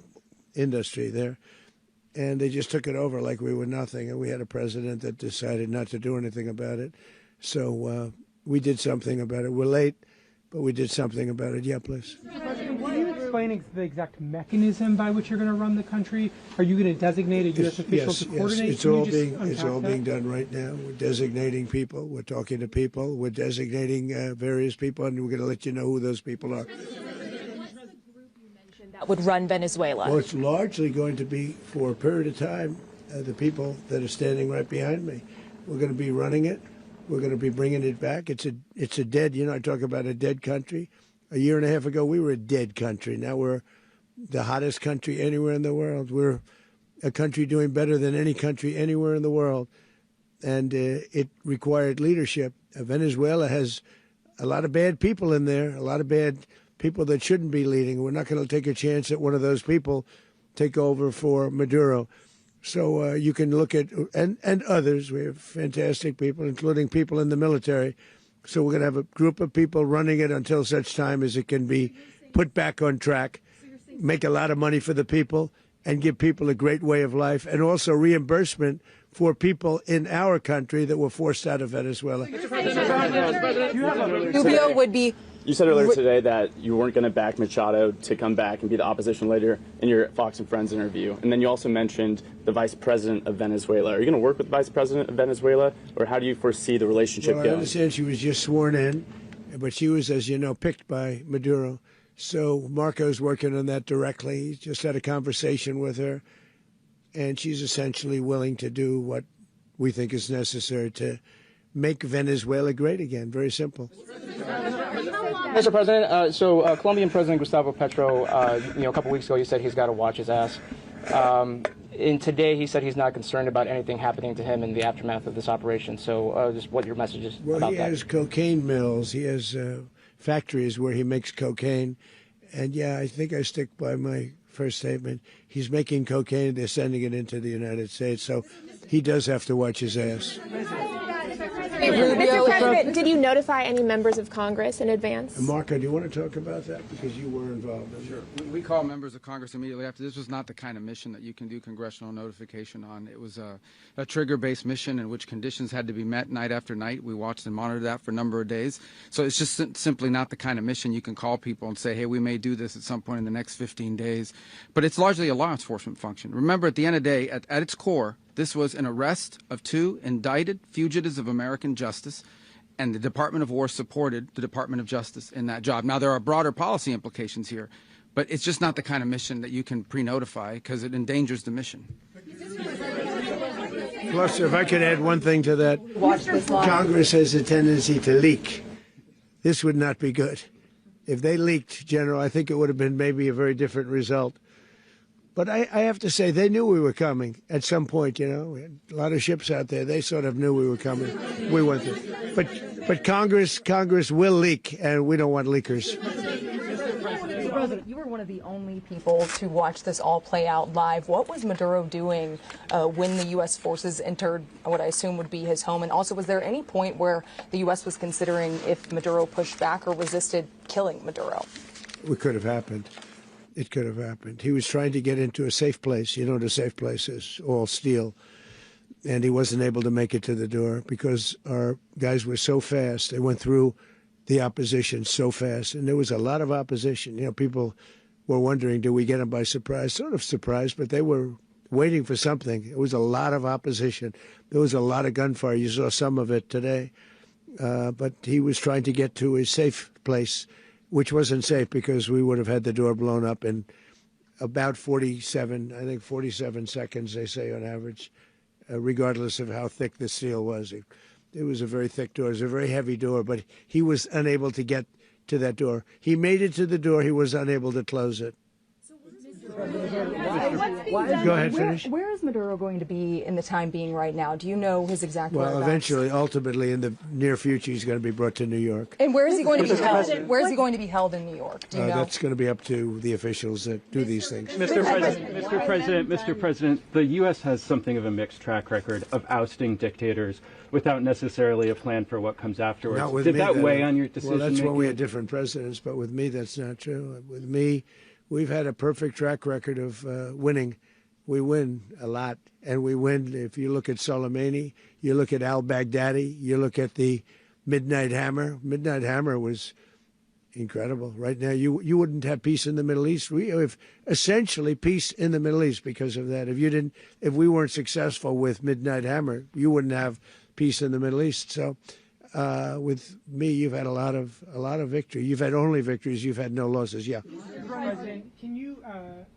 Speaker 1: industry there, and they just took it over like we were nothing. And we had a president that decided not to do anything about it. So we did something about it. We're late, but we did something about it. Yeah, please.
Speaker 2: Can you explain the exact mechanism by which you're going to run the country? Are you going to designate a U.S. official to coordinate?
Speaker 1: Yes, it's all being done right now. We're designating people. We're talking to people. We're designating various people, and we're going to let you know who those people are.
Speaker 10: That would run Venezuela.
Speaker 1: Well, it's largely going to be for a period of time the people that are standing right behind me. We're going to be running it. We're going to be bringing it back. It's a dead, I talk about a dead country. A year and a half ago, we were a dead country. Now we're the hottest country anywhere in the world. We're a country doing better than any country anywhere in the world. And it required leadership. Venezuela has a lot of bad people in there, a lot of bad people that shouldn't be leading. We're not going to take a chance that one of those people take over for Maduro. So you can look at, and others, we have fantastic people, including people in the military. So we're going to have a group of people running it until such time as it can be put back on track, make a lot of money for the people, and give people a great way of life, and also reimbursement for people in our country that were forced out of Venezuela.
Speaker 10: Rubio would be...
Speaker 11: You said earlier today that you weren't going to back Machado to come back and be the opposition leader in your Fox and Friends interview. And then you also mentioned the vice president of Venezuela. Are you going to work with the vice president of Venezuela, or how do you foresee the relationship going?
Speaker 1: I understand she was just sworn in, but she was, as you know, picked by Maduro. So Marco's working on that directly. He just had a conversation with her, and she's essentially willing to do what we think is necessary to make Venezuela great again. Very simple.
Speaker 12: Mr. President, so Colombian President Gustavo Petro, a couple weeks ago, he said he's got to watch his ass. And today he said he's not concerned about anything happening to him in the aftermath of this operation. So just what your message is about that. Well,
Speaker 1: he has cocaine mills. He has factories where he makes cocaine. And, yeah, I think I stick by my first statement. He's making cocaine. They're sending it into the United States. So he does have to watch his ass.
Speaker 13: Mr. President, did you notify any members of Congress in advance?
Speaker 1: Marco, do you want to talk about that? Because you were involved in it.
Speaker 14: Sure. We called members of Congress immediately after. This was not the kind of mission that you can do congressional notification on. It was a trigger-based mission in which conditions had to be met night after night. We watched and monitored that for a number of days. So it's just simply not the kind of mission you can call people and say, hey, we may do this at some point in the next 15 days. But it's largely a law enforcement function. Remember, at the end of the day, at its core, this was an arrest of 2 indicted fugitives of American justice, and the Department of War supported the Department of Justice in that job. Now, there are broader policy implications here, but it's just not the kind of mission that you can pre-notify because it endangers the mission.
Speaker 1: Plus, if I could add one thing to that, Congress has a tendency to leak. This would not be good. If they leaked, General, I think it would have been maybe a very different result. But I have to say, they knew we were coming at some point, you know. We had a lot of ships out there. They sort of knew we were coming. We went there. But Congress will leak, and we don't want leakers.
Speaker 10: Mr. President, you were one of the only people to watch this all play out live. What was Maduro doing when the U.S. forces entered what I assume would be his home? And also, was there any point where the U.S. was considering if Maduro pushed back or resisted killing Maduro?
Speaker 1: It could have happened. It could have happened. He was trying to get into a safe place. You know what a safe place is, all steel. And he wasn't able to make it to the door because our guys were so fast. They went through the opposition so fast. And there was a lot of opposition. You know, people were wondering, do we get them by surprise? Sort of surprised, but they were waiting for something. It was a lot of opposition. There was a lot of gunfire. You saw some of it today. But he was trying to get to a safe place, which wasn't safe because we would have had the door blown up in about 47 seconds, they say on average, regardless of how thick the steel was. It was a very thick door. It was a very heavy door, but he was unable to get to that door. He made it to the door. He was unable to close it. Go ahead, finish.
Speaker 10: Where is Maduro going to be in the time being right now? Do you know his exact whereabouts?
Speaker 1: Well, eventually, ultimately, in the near future, he's going to be brought to New York.
Speaker 10: And where is he going to be held? Where is he going to be held in New York? Do you know?
Speaker 1: That's going to be up to the officials that do these things.
Speaker 15: Mr. President, the U.S. has something of a mixed track record of ousting dictators without necessarily a plan for what comes afterwards.
Speaker 1: Not with
Speaker 15: Did
Speaker 1: me,
Speaker 15: that weigh on your decision?
Speaker 1: Well, that's when we had different presidents, but with me, that's not true. With me, we've had a perfect track record of winning. We win a lot, and we win. If you look at Soleimani, you look at al-Baghdadi, you look at the Midnight Hammer. Midnight Hammer was incredible. Right now, you wouldn't have peace in the Middle East. We have essentially peace in the Middle East because of that. If we weren't successful with Midnight Hammer, you wouldn't have peace in the Middle East. So, with me, you've had a lot of victory. You've had only victories. You've had no losses. Yeah.
Speaker 2: President,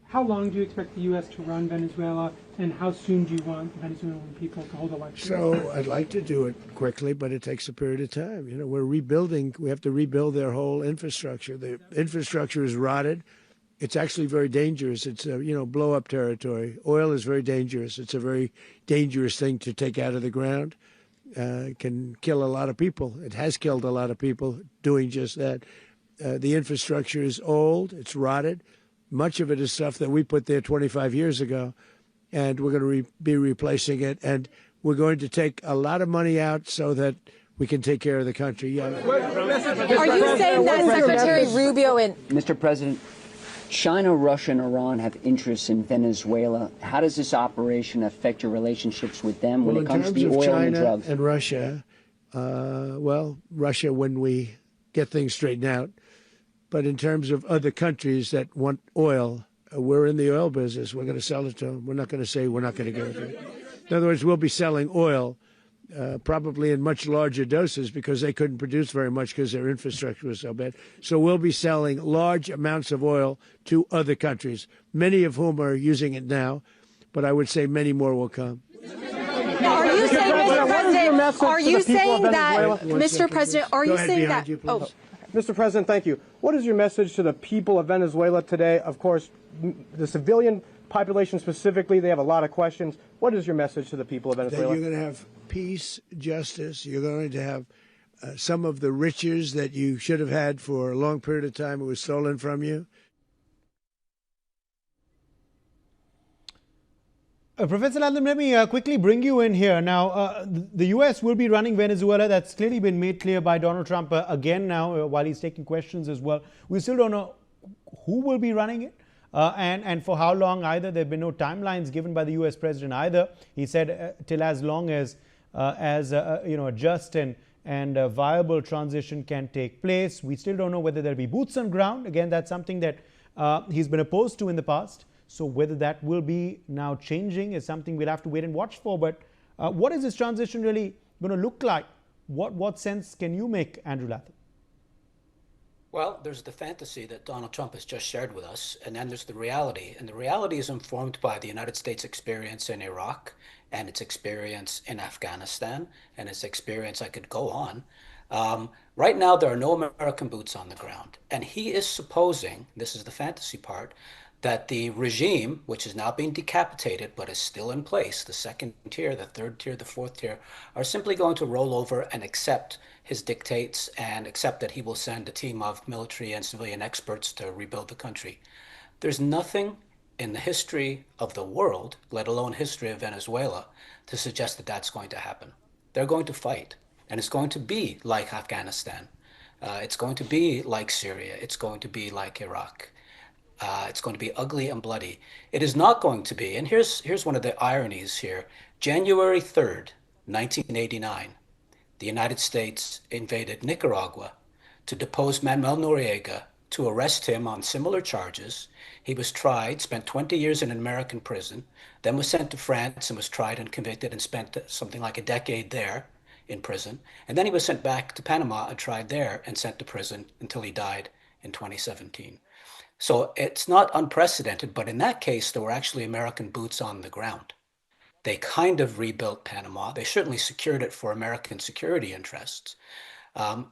Speaker 2: how long do you expect the U.S. to run Venezuela, and how soon do you want the Venezuelan people to hold elections?
Speaker 1: So I'd like to do it quickly, but it takes a period of time. You know, we're rebuilding. We have to rebuild their whole infrastructure. The infrastructure is rotted. It's actually very dangerous. It's blow-up territory. Oil is very dangerous. It's a very dangerous thing to take out of the ground. It can kill a lot of people. It has killed a lot of people doing just that. The infrastructure is old. It's rotted. Much of it is stuff that we put there 25 years ago, and we're going to be replacing it. And we're going to take a lot of money out so that we can take care of the country. Yeah.
Speaker 10: Are you saying that Secretary Rubio and
Speaker 16: Mr. President, China, Russia, and Iran have interests in Venezuela. How does this operation affect your relationships with them when it comes to the oil and drugs?
Speaker 1: And Russia, Russia when we get things straightened out. But in terms of other countries that want oil, we're in the oil business. We're going to sell it to them. We're not going to say we're not going to give it to them. In other words, we'll be selling oil probably in much larger doses because they couldn't produce very much because their infrastructure was so bad. So we'll be selling large amounts of oil to other countries, many of whom are using it now, but I would say many more will come.
Speaker 10: Now, are you saying, Mr. President, are you saying that, Mr. President, are you saying that?
Speaker 17: Oh, Mr. President, thank you. What is your message to the people of Venezuela today? Of course, the civilian population specifically, they have a lot of questions. What is your message to the people of Venezuela?
Speaker 1: That you're going to have peace, justice. You're going to have some of the riches that you should have had for a long period of time. It was stolen from you.
Speaker 5: Professor Latham, let me quickly bring you in here. Now, the U.S. will be running Venezuela. That's clearly been made clear by Donald Trump again now while he's taking questions as well. We still don't know who will be running it and for how long either. There have been no timelines given by the U.S. president either. He said till as long as a just and viable transition can take place. We still don't know whether there'll be boots on ground. Again, that's something that he's been opposed to in the past. So whether that will be now changing is something we'll have to wait and watch for. But what is this transition really going to look like? What sense can you make, Andrew Latham?
Speaker 6: Well, there's the fantasy that Donald Trump has just shared with us, and then there's the reality. And the reality is informed by the United States' experience in Iraq and its experience in Afghanistan and its experience, I could go on, Right now, there are no American boots on the ground. And he is supposing, this is the fantasy part, that the regime, which is now being decapitated but is still in place, the second tier, the third tier, the fourth tier, are simply going to roll over and accept his dictates and accept that he will send a team of military and civilian experts to rebuild the country. There's nothing in the history of the world, let alone history of Venezuela, to suggest that that's going to happen. They're going to fight, and it's going to be like Afghanistan. It's going to be like Syria. It's going to be like Iraq. It's going to be ugly and bloody. It is not going to be, and here's one of the ironies here. January 3rd, 1989, the United States invaded Nicaragua to depose Manuel Noriega, to arrest him on similar charges. He was tried, spent 20 years in an American prison, then was sent to France and was tried and convicted and spent something like a decade there in prison. And then he was sent back to Panama and tried there and sent to prison until he died in 2017. So it's not unprecedented, but in that case, there were actually American boots on the ground. They kind of rebuilt Panama. They certainly secured it for American security interests.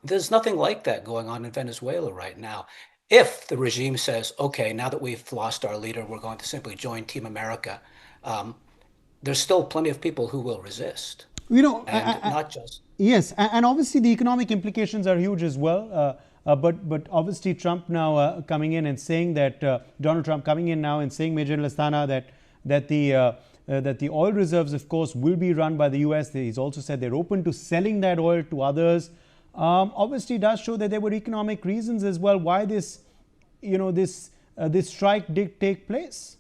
Speaker 6: There's nothing like that going on in Venezuela right now. If the regime says, okay, now that we've lost our leader, we're going to simply join Team America, there's still plenty of people who will resist. And not just.
Speaker 5: Yes, and obviously the economic implications are huge as well. But obviously Trump now coming in and saying that Donald Trump coming in now and saying, Major Lastana, that the oil reserves, of course, will be run by the U.S. He's also said they're open to selling that oil to others. Obviously, does show that there were economic reasons as well why this strike did take place.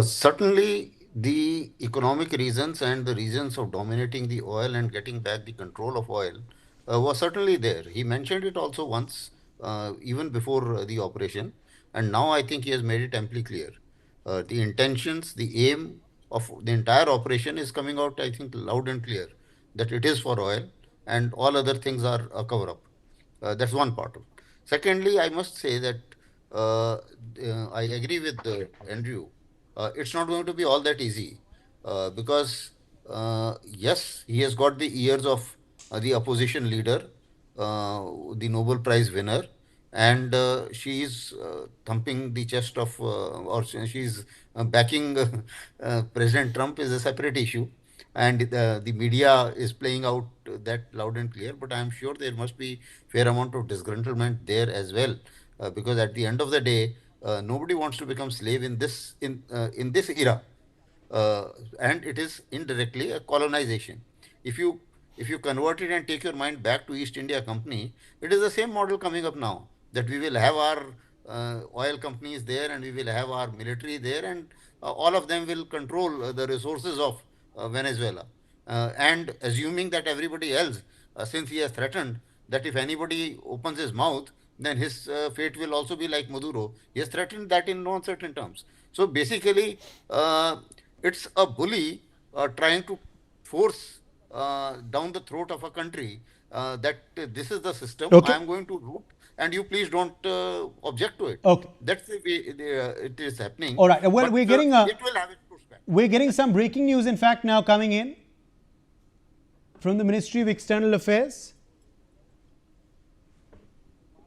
Speaker 7: Certainly, the economic reasons and the reasons of dominating the oil and getting back the control of oil was certainly there. He mentioned it also once, even before the operation, and now I think he has made it amply clear. The intentions, the aim of the entire operation is coming out, I think, loud and clear, that it is for oil and all other things are a cover up. That's one part of it. Secondly, I must say that I agree with Andrew. It's not going to be all that easy because, yes, he has got the ears of the opposition leader, the Nobel Prize winner, and she is thumping the chest of, or she is backing President Trump is a separate issue. And the media is playing out that loud and clear. But I am sure there must be fair amount of disgruntlement there as well, because at the end of the day, nobody wants to become slave in this era, and it is indirectly a colonization. If you convert it and take your mind back to East India Company, it is the same model coming up now, that we will have our oil companies there and we will have our military there, and all of them will control the resources of Venezuela. And assuming that everybody else, since he has threatened that if anybody opens his mouth, then his fate will also be like Maduro. He has threatened that in no uncertain terms. So basically, it's a bully trying to force down the throat of a country that this is the system.
Speaker 5: Okay.
Speaker 7: I am going to root, and you please don't object to it.
Speaker 5: Okay.
Speaker 7: That's the way it is happening.
Speaker 5: All right. Well,
Speaker 7: but,
Speaker 5: we're getting
Speaker 7: it will have its pushback.
Speaker 5: We're getting some breaking news, in fact, now coming in from the Ministry of External Affairs.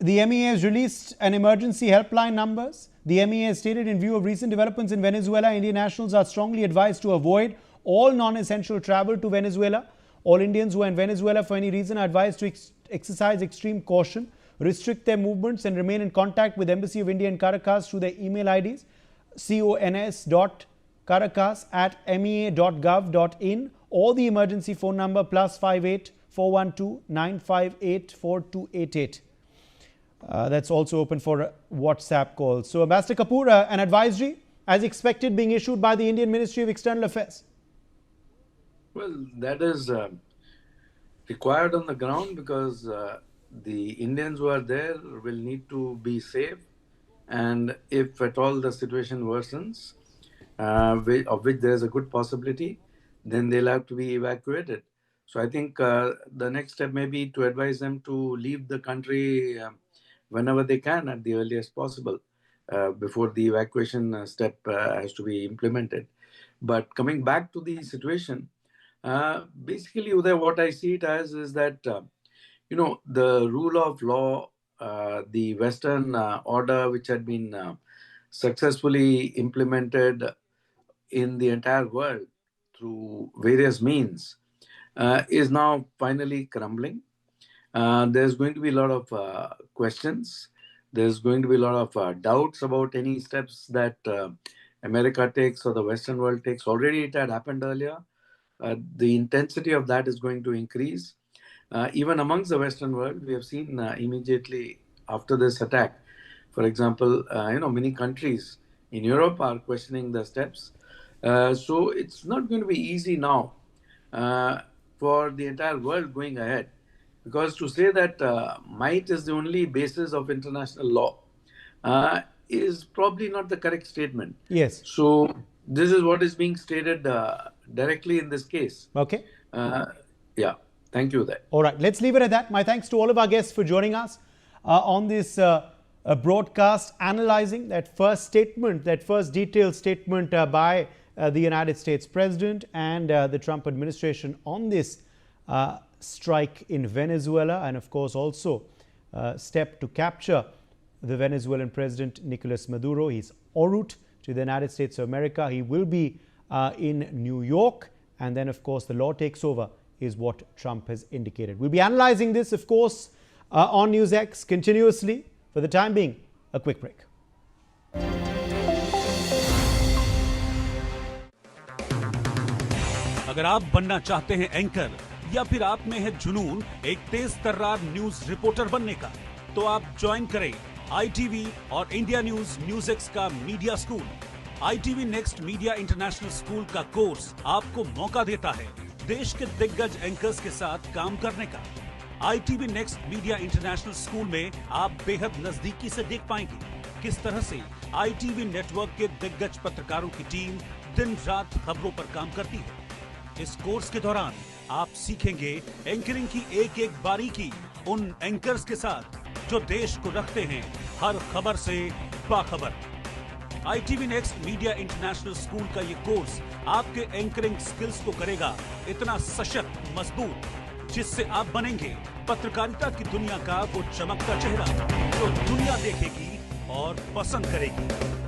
Speaker 5: The MEA has released an emergency helpline numbers. The MEA has stated, in view of recent developments in Venezuela, Indian nationals are strongly advised to avoid all non-essential travel to Venezuela. All Indians who are in Venezuela for any reason are advised to exercise extreme caution, restrict their movements and remain in contact with Embassy of India in Caracas through their email IDs, cons.caracas@mea.gov.in, or the emergency phone number +58 412 958 4288. That's also open for WhatsApp calls. So, Ambassador Kapoor, an advisory, as expected, being issued by the Indian Ministry of External Affairs.
Speaker 9: Well, that is required on the ground because the Indians who are there will need to be safe. And if at all the situation worsens, of which there is a good possibility, then they'll have to be evacuated. So I think the next step may be to advise them to leave the country whenever they can at the earliest possible before the evacuation step has to be implemented. But coming back to the situation, basically, Uday, what I see it as is that the rule of law, the Western order, which had been successfully implemented in the entire world through various means, is now finally crumbling. There's going to be a lot of questions. There's going to be a lot of doubts about any steps that America takes or the Western world takes. Already it had happened earlier. The intensity of that is going to increase. Even amongst the Western world, we have seen immediately after this attack, for example, many countries in Europe are questioning the steps. So it's not going to be easy now for the entire world going ahead. Because to say that might is the only basis of international law is probably not the correct statement.
Speaker 5: Yes.
Speaker 9: So this is what is being stated directly in this case.
Speaker 5: Okay.
Speaker 9: Yeah. Thank you there.
Speaker 5: All right. Let's leave it at that. My thanks to all of our guests for joining us on this broadcast, analyzing that first statement, that first detailed statement by the United States President and the Trump administration on this strike in Venezuela, and of course also step to capture the Venezuelan President Nicolas Maduro. He's en route to the United States of America. He will be in New York, and then of course the law takes over, is what Trump has indicated. We'll be analyzing this, of course, on NewsX continuously. For the time being, a quick break.
Speaker 18: अगर आप बनना चाहते हैं anchor या फिर आप में है जुनून एक तेज तर्रार न्यूज रिपोर्टर बनने का, तो आप ज्वाइन करें ITV और इंडिया NewsX का media school. ITV next media international school का कोर्स आपको मौका देता है देश के दिग्गज एंकर्स के साथ काम करने का। ITV next media international school में आप बेहद नजदीकी से देख पाएंगे किस तरह से ITV नेटवर्क के दिग्गज पत्रकारों की टीम दिन रात खबरों पर काम करती है। इस कोर्स के दौरान आप सीखेंगे एंकरिंग की एक एक बारीकी उन एंकर्स के साथ जो देश को रखते हैं हर खबर से बाखबर। ITV next media international school का ये कोर्स आपके एंकरिंग स्किल्स को करेगा इतना सशक्त, मजबूत, जिससे आप बनेंगे पत्रकारिता की दुनिया का वो चमकता चेहरा जो दुनिया देखेगी और पसंद करेगी।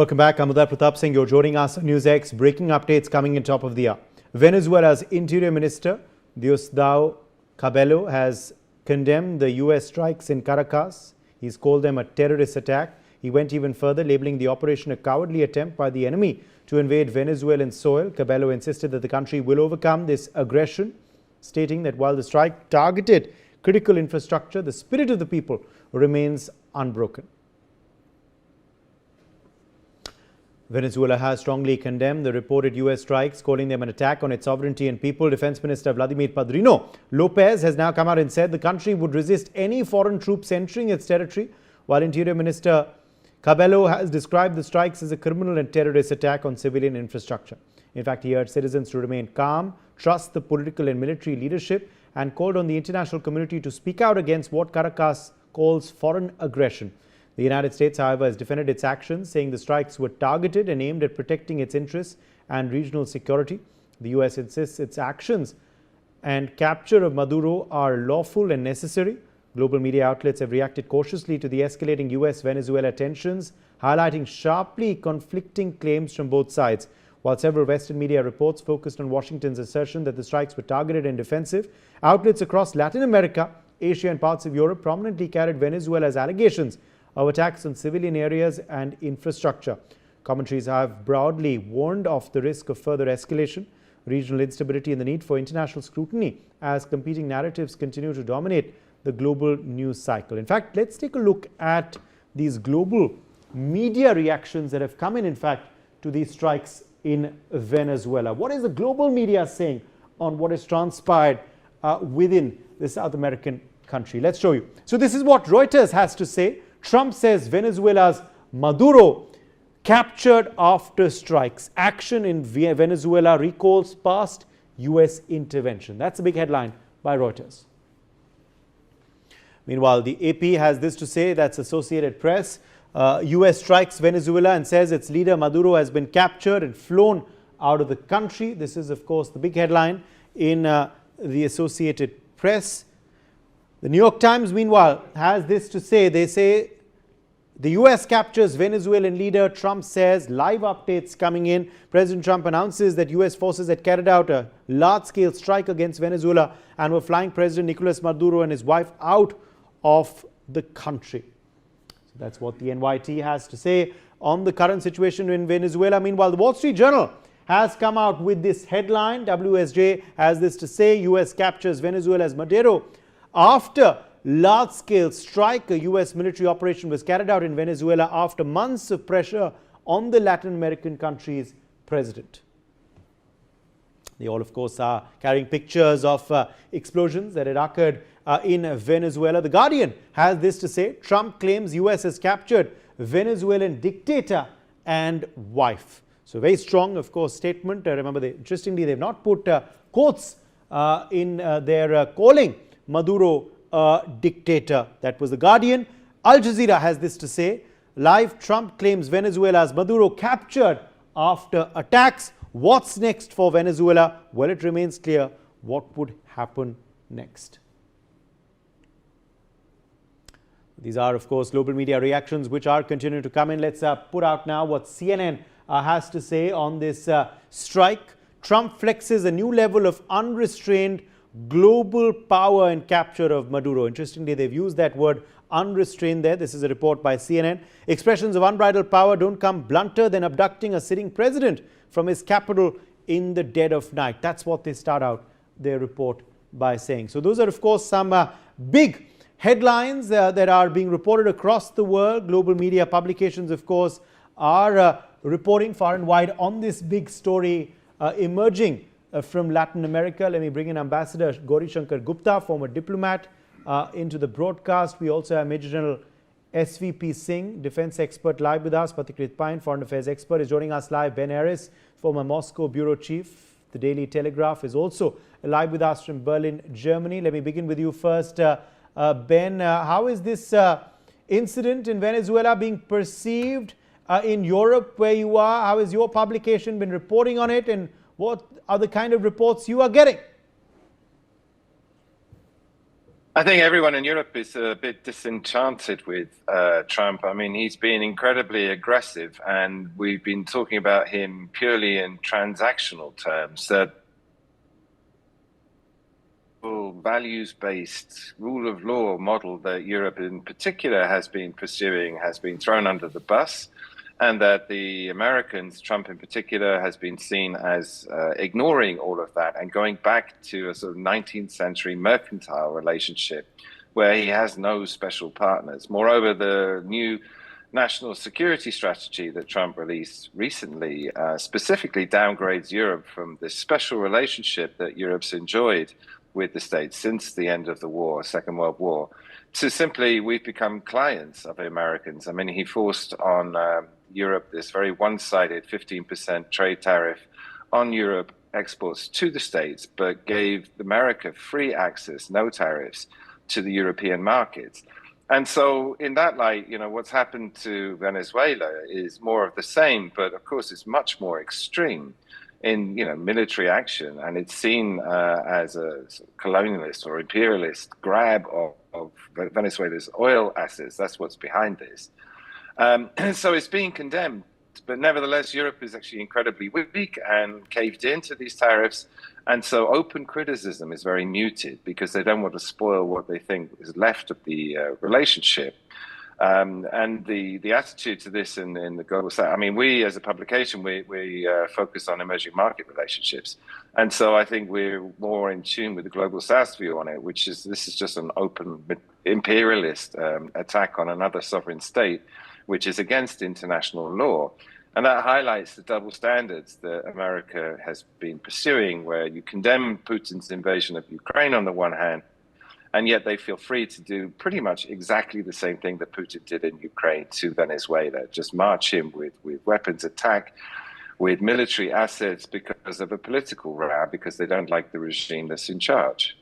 Speaker 5: Welcome back. I'm Uday Pratap Singh. You're joining us on NewsX. Breaking updates coming in top of the hour. Venezuela's Interior Minister, Diosdado Cabello, has condemned the U.S. strikes in Caracas. He's called them a terrorist attack. He went even further, labeling the operation a cowardly attempt by the enemy to invade Venezuelan soil. Cabello insisted that the country will overcome this aggression, stating that while the strike targeted critical infrastructure, the spirit of the people remains unbroken. Venezuela has strongly condemned the reported U.S. strikes, calling them an attack on its sovereignty and people. Defense Minister Vladimir Padrino Lopez has now come out and said the country would resist any foreign troops entering its territory, while Interior Minister Cabello has described the strikes as a criminal and terrorist attack on civilian infrastructure. In fact, he urged citizens to remain calm, trust the political and military leadership, and called on the international community to speak out against what Caracas calls foreign aggression. The United States, however, has defended its actions, saying the strikes were targeted and aimed at protecting its interests and regional security. The U.S. insists its actions and capture of Maduro are lawful and necessary. Global media outlets have reacted cautiously to the escalating U.S.-Venezuela tensions, highlighting sharply conflicting claims from both sides. While several Western media reports focused on Washington's assertion that the strikes were targeted and defensive, outlets across Latin America, Asia and parts of Europe prominently carried Venezuela's allegations of attacks on civilian areas and infrastructure. Commentaries have broadly warned of the risk of further escalation, regional instability and the need for international scrutiny as competing narratives continue to dominate the global news cycle. In fact, let's take a look at these global media reactions that have come in fact, to these strikes in Venezuela. What is the global media saying on what has transpired within the South American country? Let's show you. So this is what Reuters has to say. Trump says Venezuela's Maduro captured after strikes. Action in Venezuela recalls past U.S. intervention. That's a big headline by Reuters. Meanwhile, the AP has this to say, that's Associated Press. U.S. strikes Venezuela and says its leader Maduro has been captured and flown out of the country. This is, of course, the big headline in the Associated Press. The New York Times, meanwhile, has this to say. They say the U.S. captures Venezuelan leader. Trump says live updates coming in. President Trump announces that U.S. forces had carried out a large-scale strike against Venezuela and were flying President Nicolas Maduro and his wife out of the country. So that's what the NYT has to say on the current situation in Venezuela. Meanwhile, the Wall Street Journal has come out with this headline. WSJ has this to say, U.S. captures Venezuela's Maduro. After large-scale strike, a U.S. military operation was carried out in Venezuela after months of pressure on the Latin American country's president. They all, of course, are carrying pictures of explosions that had occurred in Venezuela. The Guardian has this to say, Trump claims U.S. has captured Venezuelan dictator and wife. So very strong, of course, statement. Remember, interestingly, they've not put quotes in their calling Maduro dictator. That was the Guardian. Al Jazeera has this to say, live, Trump claims Venezuela's Maduro captured after attacks. What's next for Venezuela? Well, it remains clear what would happen next. These are, of course, global media reactions which are continuing to come in. Let's put out now what CNN has to say on this strike. Trump flexes a new level of unrestrained global power and capture of Maduro. Interestingly, they've used that word unrestrained there. This is a report by CNN. Expressions of unbridled power don't come blunter than abducting a sitting president from his capital in the dead of night. That's what they start out their report by saying. So those are, of course, some big headlines that are being reported across the world. Global media publications, of course, are reporting far and wide on this big story emerging from Latin America. Let me bring in Ambassador Gauri Shankar Gupta, former diplomat, into the broadcast. We also have Major General SVP Singh, defense expert, live with us. Patikrit Pine, foreign affairs expert, is joining us live. Ben Harris, former Moscow bureau chief. The Daily Telegraph is also live with us from Berlin, Germany. Let me begin with you first. Ben, how is this incident in Venezuela being perceived in Europe where you are? How has your publication been reporting on it, and what are the kind of reports you are getting?
Speaker 19: I think everyone in Europe is a bit disenchanted with Trump. I mean, he's been incredibly aggressive, and we've been talking about him purely in transactional terms. That values-based rule of law model that Europe in particular has been pursuing has been thrown under the bus, and that the Americans, Trump in particular, has been seen as ignoring all of that and going back to a sort of 19th century mercantile relationship where he has no special partners. Moreover, the new national security strategy that Trump released recently specifically downgrades Europe from this special relationship that Europe's enjoyed with the States since the end of the war, Second World War, to simply we've become clients of the Americans. I mean, he forced on Europe this very one-sided 15% trade tariff on Europe exports to the States, but gave America free access, no tariffs, to the European markets. And so in that light, you know, what's happened to Venezuela is more of the same, but of course it's much more extreme in, you know, military action, and it's seen as a colonialist or imperialist grab of Venezuela's oil assets. That's what's behind this. So it's being condemned, but nevertheless, Europe is actually incredibly weak and caved into these tariffs. And so open criticism is very muted because they don't want to spoil what they think is left of the relationship. And the attitude to this in the global south, I mean, we as a publication, we focus on emerging market relationships. And so I think we're more in tune with the global south view on it, which is this is just an open imperialist attack on another sovereign state, which is against international law. And that highlights the double standards that America has been pursuing, where you condemn Putin's invasion of Ukraine on the one hand, and yet they feel free to do pretty much exactly the same thing that Putin did in Ukraine to Venezuela, just march him with weapons attack, with military assets because of a political row, because they don't like the regime that's in charge.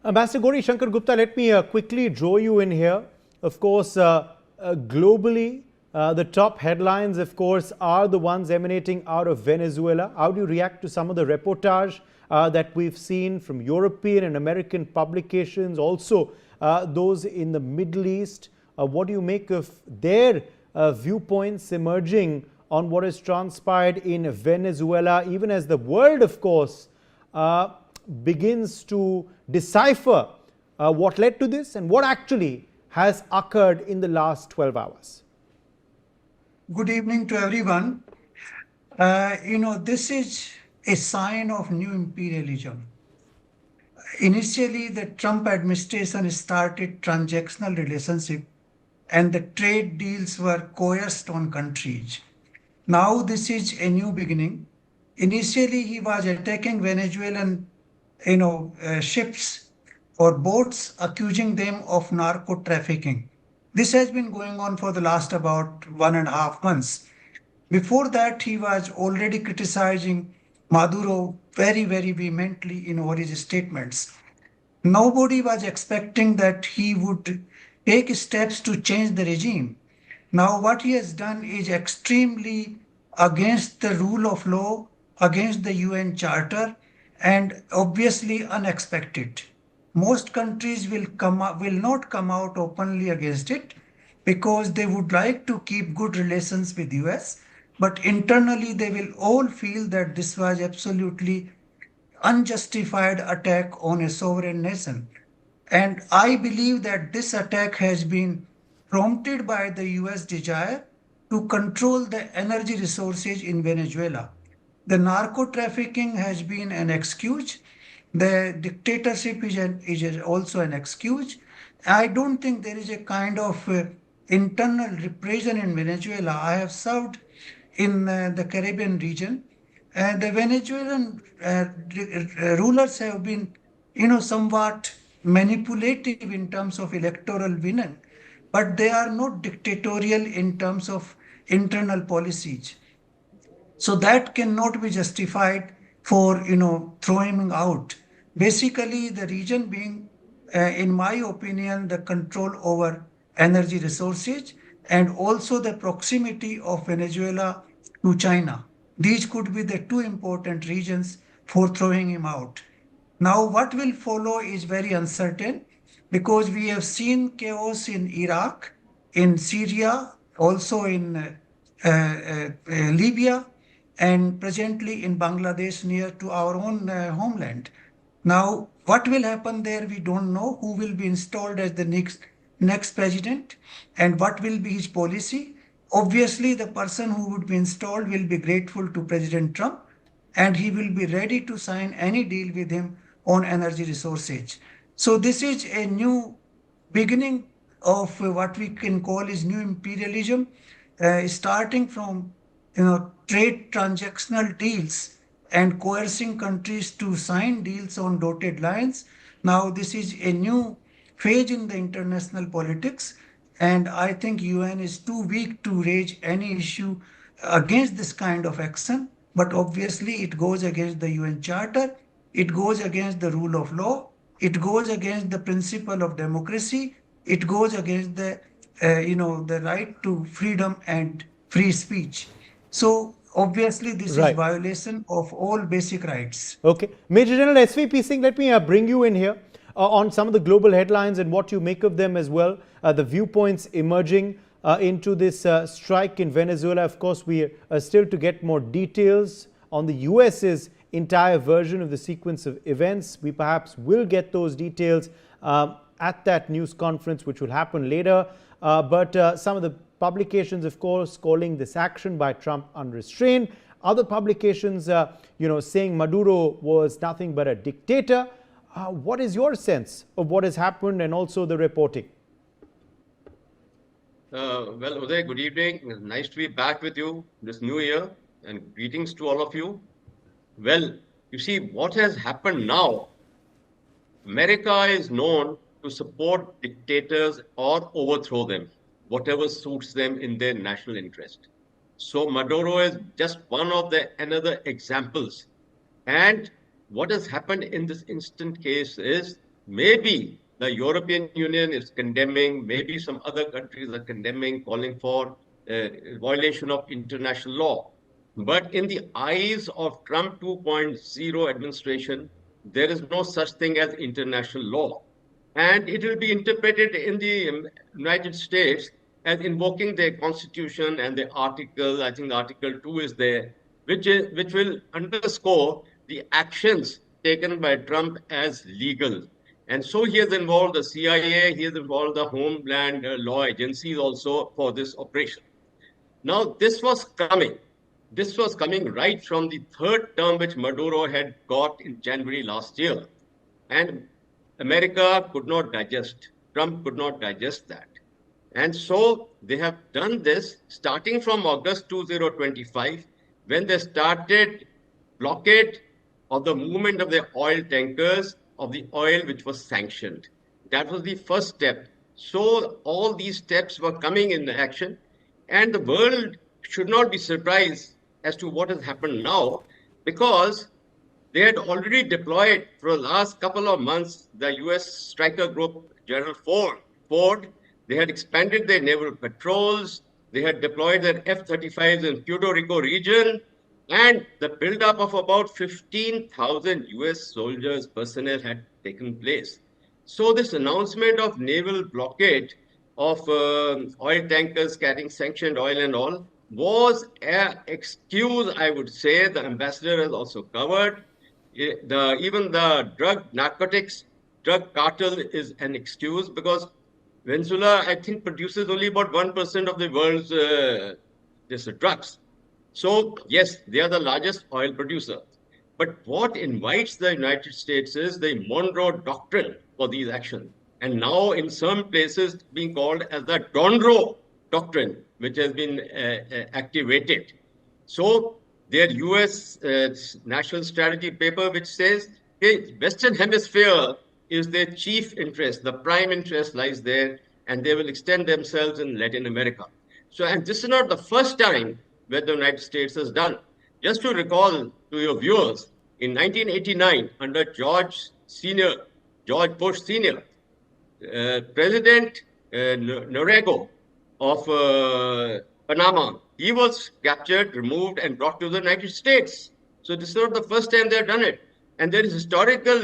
Speaker 5: Ambassador Gauri Shankar Gupta, let me quickly draw you in here. Of course, globally, the top headlines, of course, are the ones emanating out of Venezuela. How do you react to some of the reportage that we've seen from European and American publications, also those in the Middle East? What do you make of their viewpoints emerging on what has transpired in Venezuela, even as the world, of course, begins to decipher what led to this and what actually has occurred in the last 12 hours?
Speaker 20: Good evening to everyone. This is a sign of new imperialism. Initially, the Trump administration started transactional relationship and the trade deals were coerced on countries. Now this is a new beginning. Initially, he was attacking Venezuelan ships or boats, accusing them of narco-trafficking. This has been going on for the last about 1.5 months. Before that, he was already criticizing Maduro very, very vehemently in all his statements. Nobody was expecting that he would take steps to change the regime. Now, what he has done is extremely against the rule of law, against the UN Charter, and obviously unexpected. Most countries will not come out openly against it because they would like to keep good relations with US, but internally they will all feel that this was absolutely unjustified attack on a sovereign nation. And I believe that this attack has been prompted by the US desire to control the energy resources in Venezuela. The narco-trafficking has been an excuse. The dictatorship is also an excuse. I don't think there is a kind of internal repression in Venezuela. I have served in the Caribbean region. The Venezuelan rulers have been, somewhat manipulative in terms of electoral winning, but they are not dictatorial in terms of internal policies. So that cannot be justified for, throwing him out. Basically, the region being, in my opinion, the control over energy resources and also the proximity of Venezuela to China. These could be the two important reasons for throwing him out. Now, what will follow is very uncertain because we have seen chaos in Iraq, in Syria, also in Libya, and presently in Bangladesh near to our own homeland. Now, what will happen there, we don't know. Who will be installed as the next president and what will be his policy? Obviously, the person who would be installed will be grateful to President Trump and he will be ready to sign any deal with him on energy resources. So this is a new beginning of what we can call is new imperialism, starting from trade transactional deals and coercing countries to sign deals on dotted lines. Now this is a new phase in the international politics, and I think UN is too weak to raise any issue against this kind of action. But obviously, it goes against the UN Charter, it goes against the rule of law, it goes against the principle of democracy, it goes against the the right to freedom and free speech. So obviously, this is violation of all basic rights.
Speaker 5: Okay. Major General SVP Singh, let me bring you in here on some of the global headlines and what you make of them as well. The viewpoints emerging into this strike in Venezuela. Of course, we are still to get more details on the US's entire version of the sequence of events. We perhaps will get those details at that news conference, which will happen later. But some of the publications, of course, calling this action by Trump unrestrained. Other publications, saying Maduro was nothing but a dictator. What is your sense of what has happened and also the reporting?
Speaker 21: Well, Uday, good evening. Nice to be back with you this new year, and greetings to all of you. Well, you see, what has happened now, America is known to support dictators or overthrow them, whatever suits them in their national interest. So Maduro is just one of the another examples. And what has happened in this instant case is maybe the European Union is condemning, maybe some other countries are condemning, calling for violation of international law. But in the eyes of Trump 2.0 administration, there is no such thing as international law. And it will be interpreted in the United States as invoking their constitution and the article, I think Article 2 is there, which will underscore the actions taken by Trump as legal. And so he has involved the CIA, he has involved the Homeland Law agencies also for this operation. Now, this was coming. This was coming right from the third term which Maduro had got in January last year. And America could not digest, Trump could not digest that. And so they have done this starting from August 2025, when they started blockade of the movement of the oil tankers, of the oil which was sanctioned. That was the first step. So all these steps were coming in action, and the world should not be surprised as to what has happened now, because they had already deployed for the last couple of months the US striker group, General Ford. They had expanded their naval patrols. They had deployed their F-35s in Puerto Rico region, and the buildup of about 15,000 US soldiers personnel had taken place. So this announcement of naval blockade of oil tankers carrying sanctioned oil and all was an excuse, I would say. The ambassador has also covered. Even the narcotics drug cartel is an excuse, because Venezuela, I think, produces only about 1% of the world's drugs. So, yes, they are the largest oil producer. But what invites the United States is the Monroe Doctrine for these actions. And now, in some places, being called as the Donroe Doctrine, which has been activated. So, their US national strategy paper, which says, hey, Western Hemisphere is their chief interest. The prime interest lies there, and they will extend themselves in Latin America. So, and this is not the first time where the United States has done. Just to recall to your viewers, in 1989, under George Bush Sr., President Noriega of Panama, he was captured, removed, and brought to the United States. So this is not the first time they've done it. And there is historical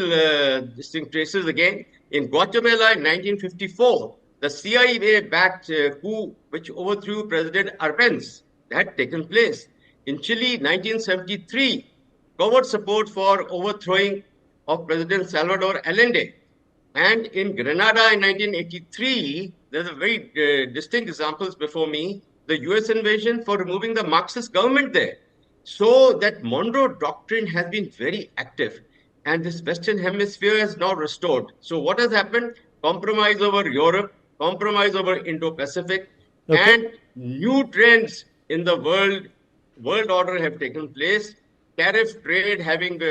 Speaker 21: distinct traces again. In Guatemala in 1954, the CIA-backed coup which overthrew President Arbenz had taken place. In Chile, 1973, covert support for overthrowing of President Salvador Allende. And in Grenada in 1983, there's a very distinct examples before me, the US invasion for removing the Marxist government there. So that Monroe Doctrine has been very active, and this Western Hemisphere is now restored. So what has happened? Compromise over Europe, compromise over Indo-Pacific, and new trends in the world order have taken place. Tariff trade having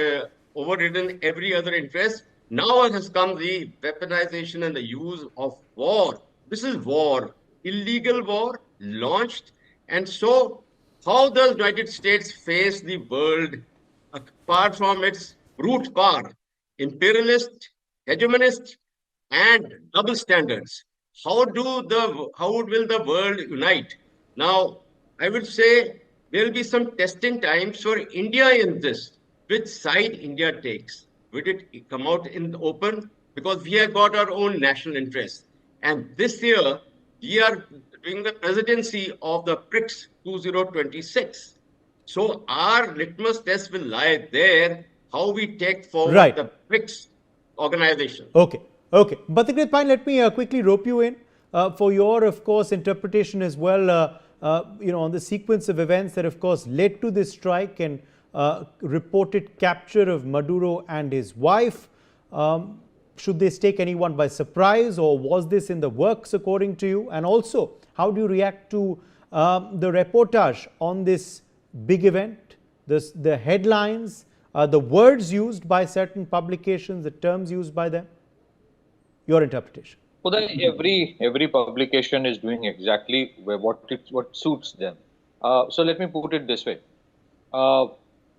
Speaker 21: overridden every other interest. Now has come the weaponization and the use of war. This is war, illegal war launched. And so how does United States face the world apart from its brute power, imperialist, hegemonist, and double standards? How will the world unite? Now, I would say there will be some testing times for India in this. Which side India takes? Will it come out in the open? Because we have got our own national interests. And this year, we are doing the presidency of the BRICS 2026. So our litmus test will lie there, how we take forward the BRICS organization.
Speaker 5: Okay. But the great point, let me quickly rope you in for your, of course, interpretation as well, on the sequence of events that, of course, led to this strike and reported capture of Maduro and his wife. Should this take anyone by surprise, or was this in the works according to you? And also, how do you react to the reportage on this big event, the headlines, the words used by certain publications, the terms used by them? Your interpretation.
Speaker 3: Well, every publication is doing exactly what suits them. So let me put it this way.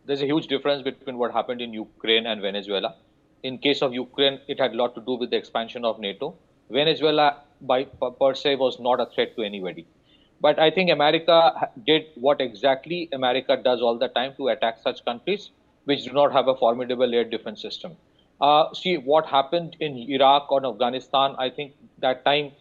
Speaker 3: There's a huge difference between what happened in Ukraine and Venezuela. In case of Ukraine, it had a lot to do with the expansion of NATO. Venezuela, per se, was not a threat to anybody. But I think America did what exactly America does all the time to attack such countries which do not have a formidable air defense system. See what happened in Iraq or Afghanistan. I think that time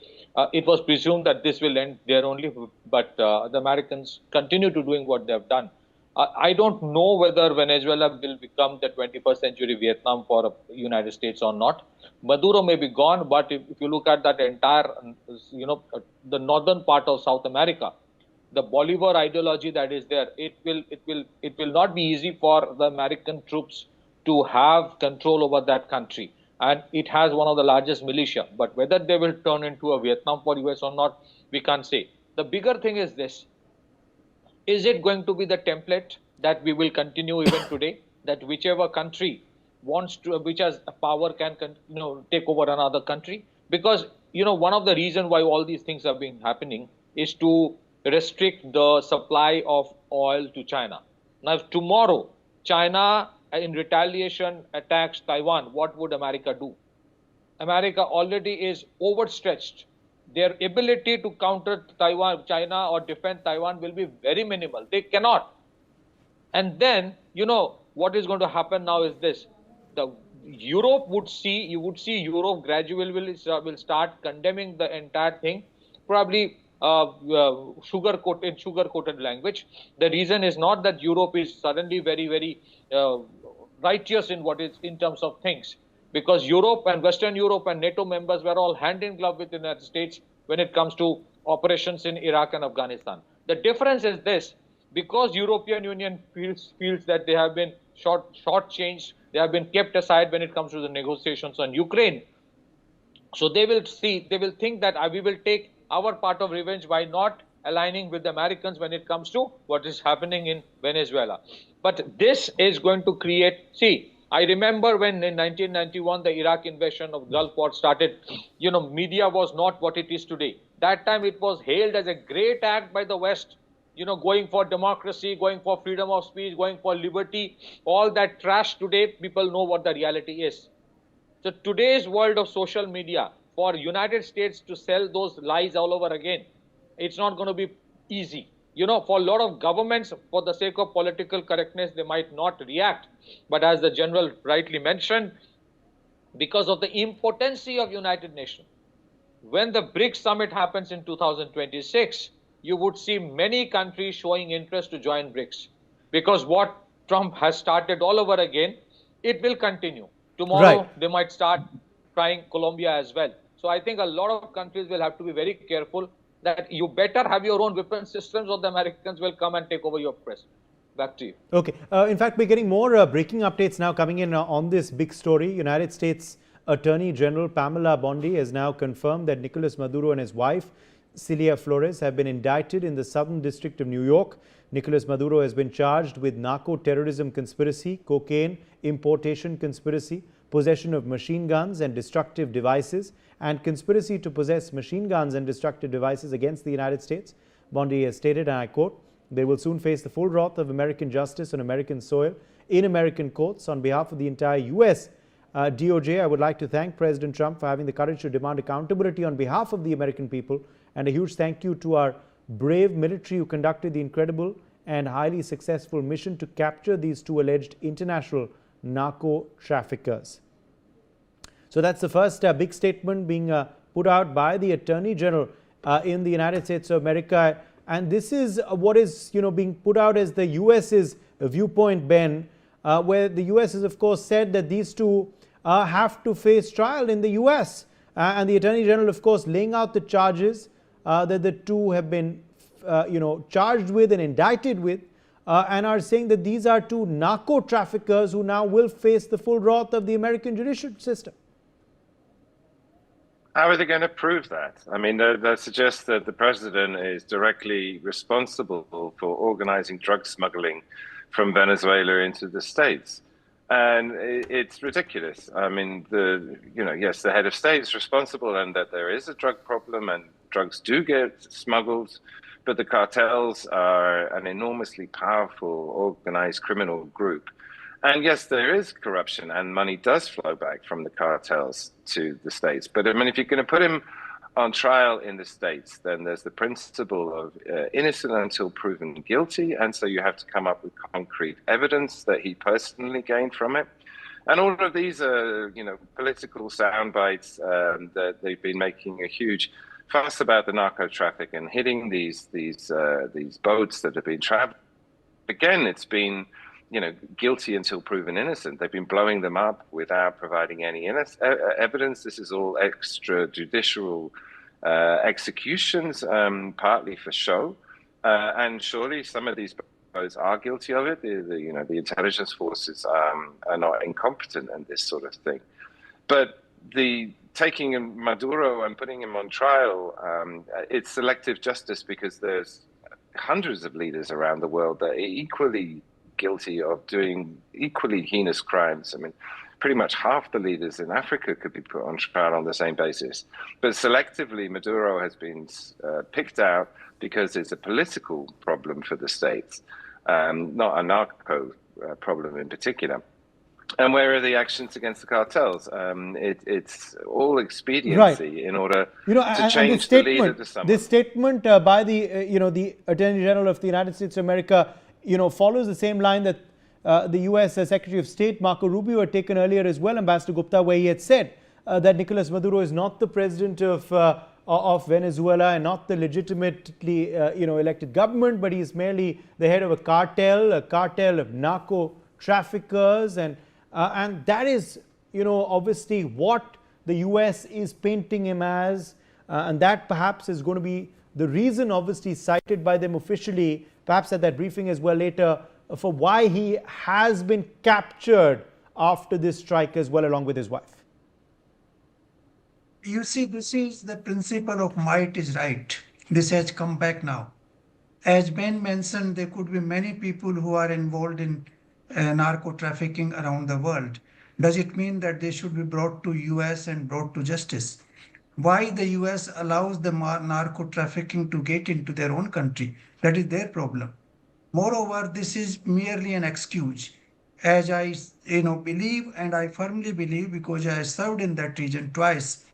Speaker 3: it was presumed that this will end there only, but the Americans continue to doing what they have done. I don't know whether Venezuela will become the 21st century Vietnam for the United States or not. Maduro may be gone, but if you look at that entire, the northern part of South America, the Bolivar ideology that is there, it will not be easy for the American troops to have control over that country. And it has one of the largest militia. But whether they will turn into a Vietnam for US or not, we can't say. The bigger thing is this. Is it going to be the template that we will continue even today? That whichever country wants to, which has power can, take over another country? Because, one of the reasons why all these things have been happening is to restrict the supply of oil to China. Now, if tomorrow China in retaliation attacks Taiwan, what would America do? America already is overstretched. Their ability to counter China or defend Taiwan will be very minimal. They cannot. And then, what is going to happen now is this. You would see Europe gradually will start condemning the entire thing, probably sugar-coated language. The reason is not that Europe is suddenly very, very righteous in terms of things. Because Europe and Western Europe and NATO members were all hand in glove with the United States when it comes to operations in Iraq and Afghanistan. The difference is this, because European Union feels that they have been shortchanged, they have been kept aside when it comes to the negotiations on Ukraine. So they will think that we will take our part of revenge by not aligning with the Americans when it comes to what is happening in Venezuela. But this is going to create, I remember when in 1991, the Iraq invasion of Gulf War started, media was not what it is today. That time it was hailed as a great act by the West, going for democracy, going for freedom of speech, going for liberty, all that trash today, people know what the reality is. So today's world of social media, for United States to sell those lies all over again, it's not going to be easy. For a lot of governments, for the sake of political correctness, they might not react. But as the general rightly mentioned, because of the impotency of United Nations, when the BRICS summit happens in 2026, you would see many countries showing interest to join BRICS. Because what Trump has started all over again, it will continue. Tomorrow, they might start trying Colombia as well. So I think a lot of countries will have to be very careful that you better have your own weapon systems or the Americans will come and take over your president. Back to you.
Speaker 5: Okay. In fact, we're getting more breaking updates now coming in on this big story. United States Attorney General Pamela Bondi has now confirmed that Nicolas Maduro and his wife, Celia Flores, have been indicted in the Southern District of New York. Nicolas Maduro has been charged with narco-terrorism conspiracy, cocaine importation conspiracy, possession of machine guns and destructive devices, and conspiracy to possess machine guns and destructive devices against the United States. Bondi has stated, and I quote, "They will soon face the full wrath of American justice on American soil, in American courts. On behalf of the entire U.S. DOJ, I would like to thank President Trump for having the courage to demand accountability on behalf of the American people, and a huge thank you to our brave military who conducted the incredible and highly successful mission to capture these two alleged international narco traffickers." So that's the first big statement being put out by the Attorney General in the United States of America. And this is what is being put out as the US's viewpoint, Ben, where the US has, of course, said that these two have to face trial in the US. And the Attorney General, of course, laying out the charges that the two have been charged with and indicted with, and are saying that these are two narco traffickers who now will face the full wrath of the American judicial system.
Speaker 19: How are they going to prove that? I mean, that suggests that the president is directly responsible for organizing drug smuggling from Venezuela into the States. And it's ridiculous. I mean, yes, the head of state is responsible and that there is a drug problem and drugs do get smuggled, but the cartels are an enormously powerful organized criminal group. And yes, there is corruption and money does flow back from the cartels to the States. But I mean, if you're going to put him on trial in the States, then there's the principle of innocent until proven guilty. And so you have to come up with concrete evidence that he personally gained from it. And all of these are, political sound bites that they've been making a huge fuss about the narco traffic and hitting these boats that have been traveling. Again, it's been guilty until proven innocent. They've been blowing them up without providing any evidence. This is all extrajudicial executions, partly for show. And surely some of these boats are guilty of it. The intelligence forces are not incompetent in this sort of thing. But the taking Maduro and putting him on trial, it's selective justice because there's hundreds of leaders around the world that are equally guilty of doing equally heinous crimes. I mean, pretty much half the leaders in Africa could be put on trial on the same basis. But selectively, Maduro has been picked out because it's a political problem for the states, not a narco problem in particular. And where are the actions against the cartels? It's all expediency in order to change the leader to someone.
Speaker 5: This statement by the the Attorney General of the United States of America follows the same line that the U.S. Secretary of State Marco Rubio had taken earlier as well, Ambassador Gupta, where he had said that Nicolas Maduro is not the president of Venezuela and not the legitimately elected government, but he is merely the head of a cartel of narco traffickers, and that is obviously what the U.S. is painting him as, and that perhaps is going to be the reason, obviously cited by them officially, perhaps at that briefing as well later, for why he has been captured after this strike as well, along with his wife.
Speaker 20: You see, this is the principle of might is right. This has come back now. As Ben mentioned, there could be many people who are involved in narco trafficking around the world. Does it mean that they should be brought to US and brought to justice? Why the US allows the narco trafficking to get into their own country? That is their problem. Moreover, this is merely an excuse. As I believe, and I firmly believe, because I served in that region twice,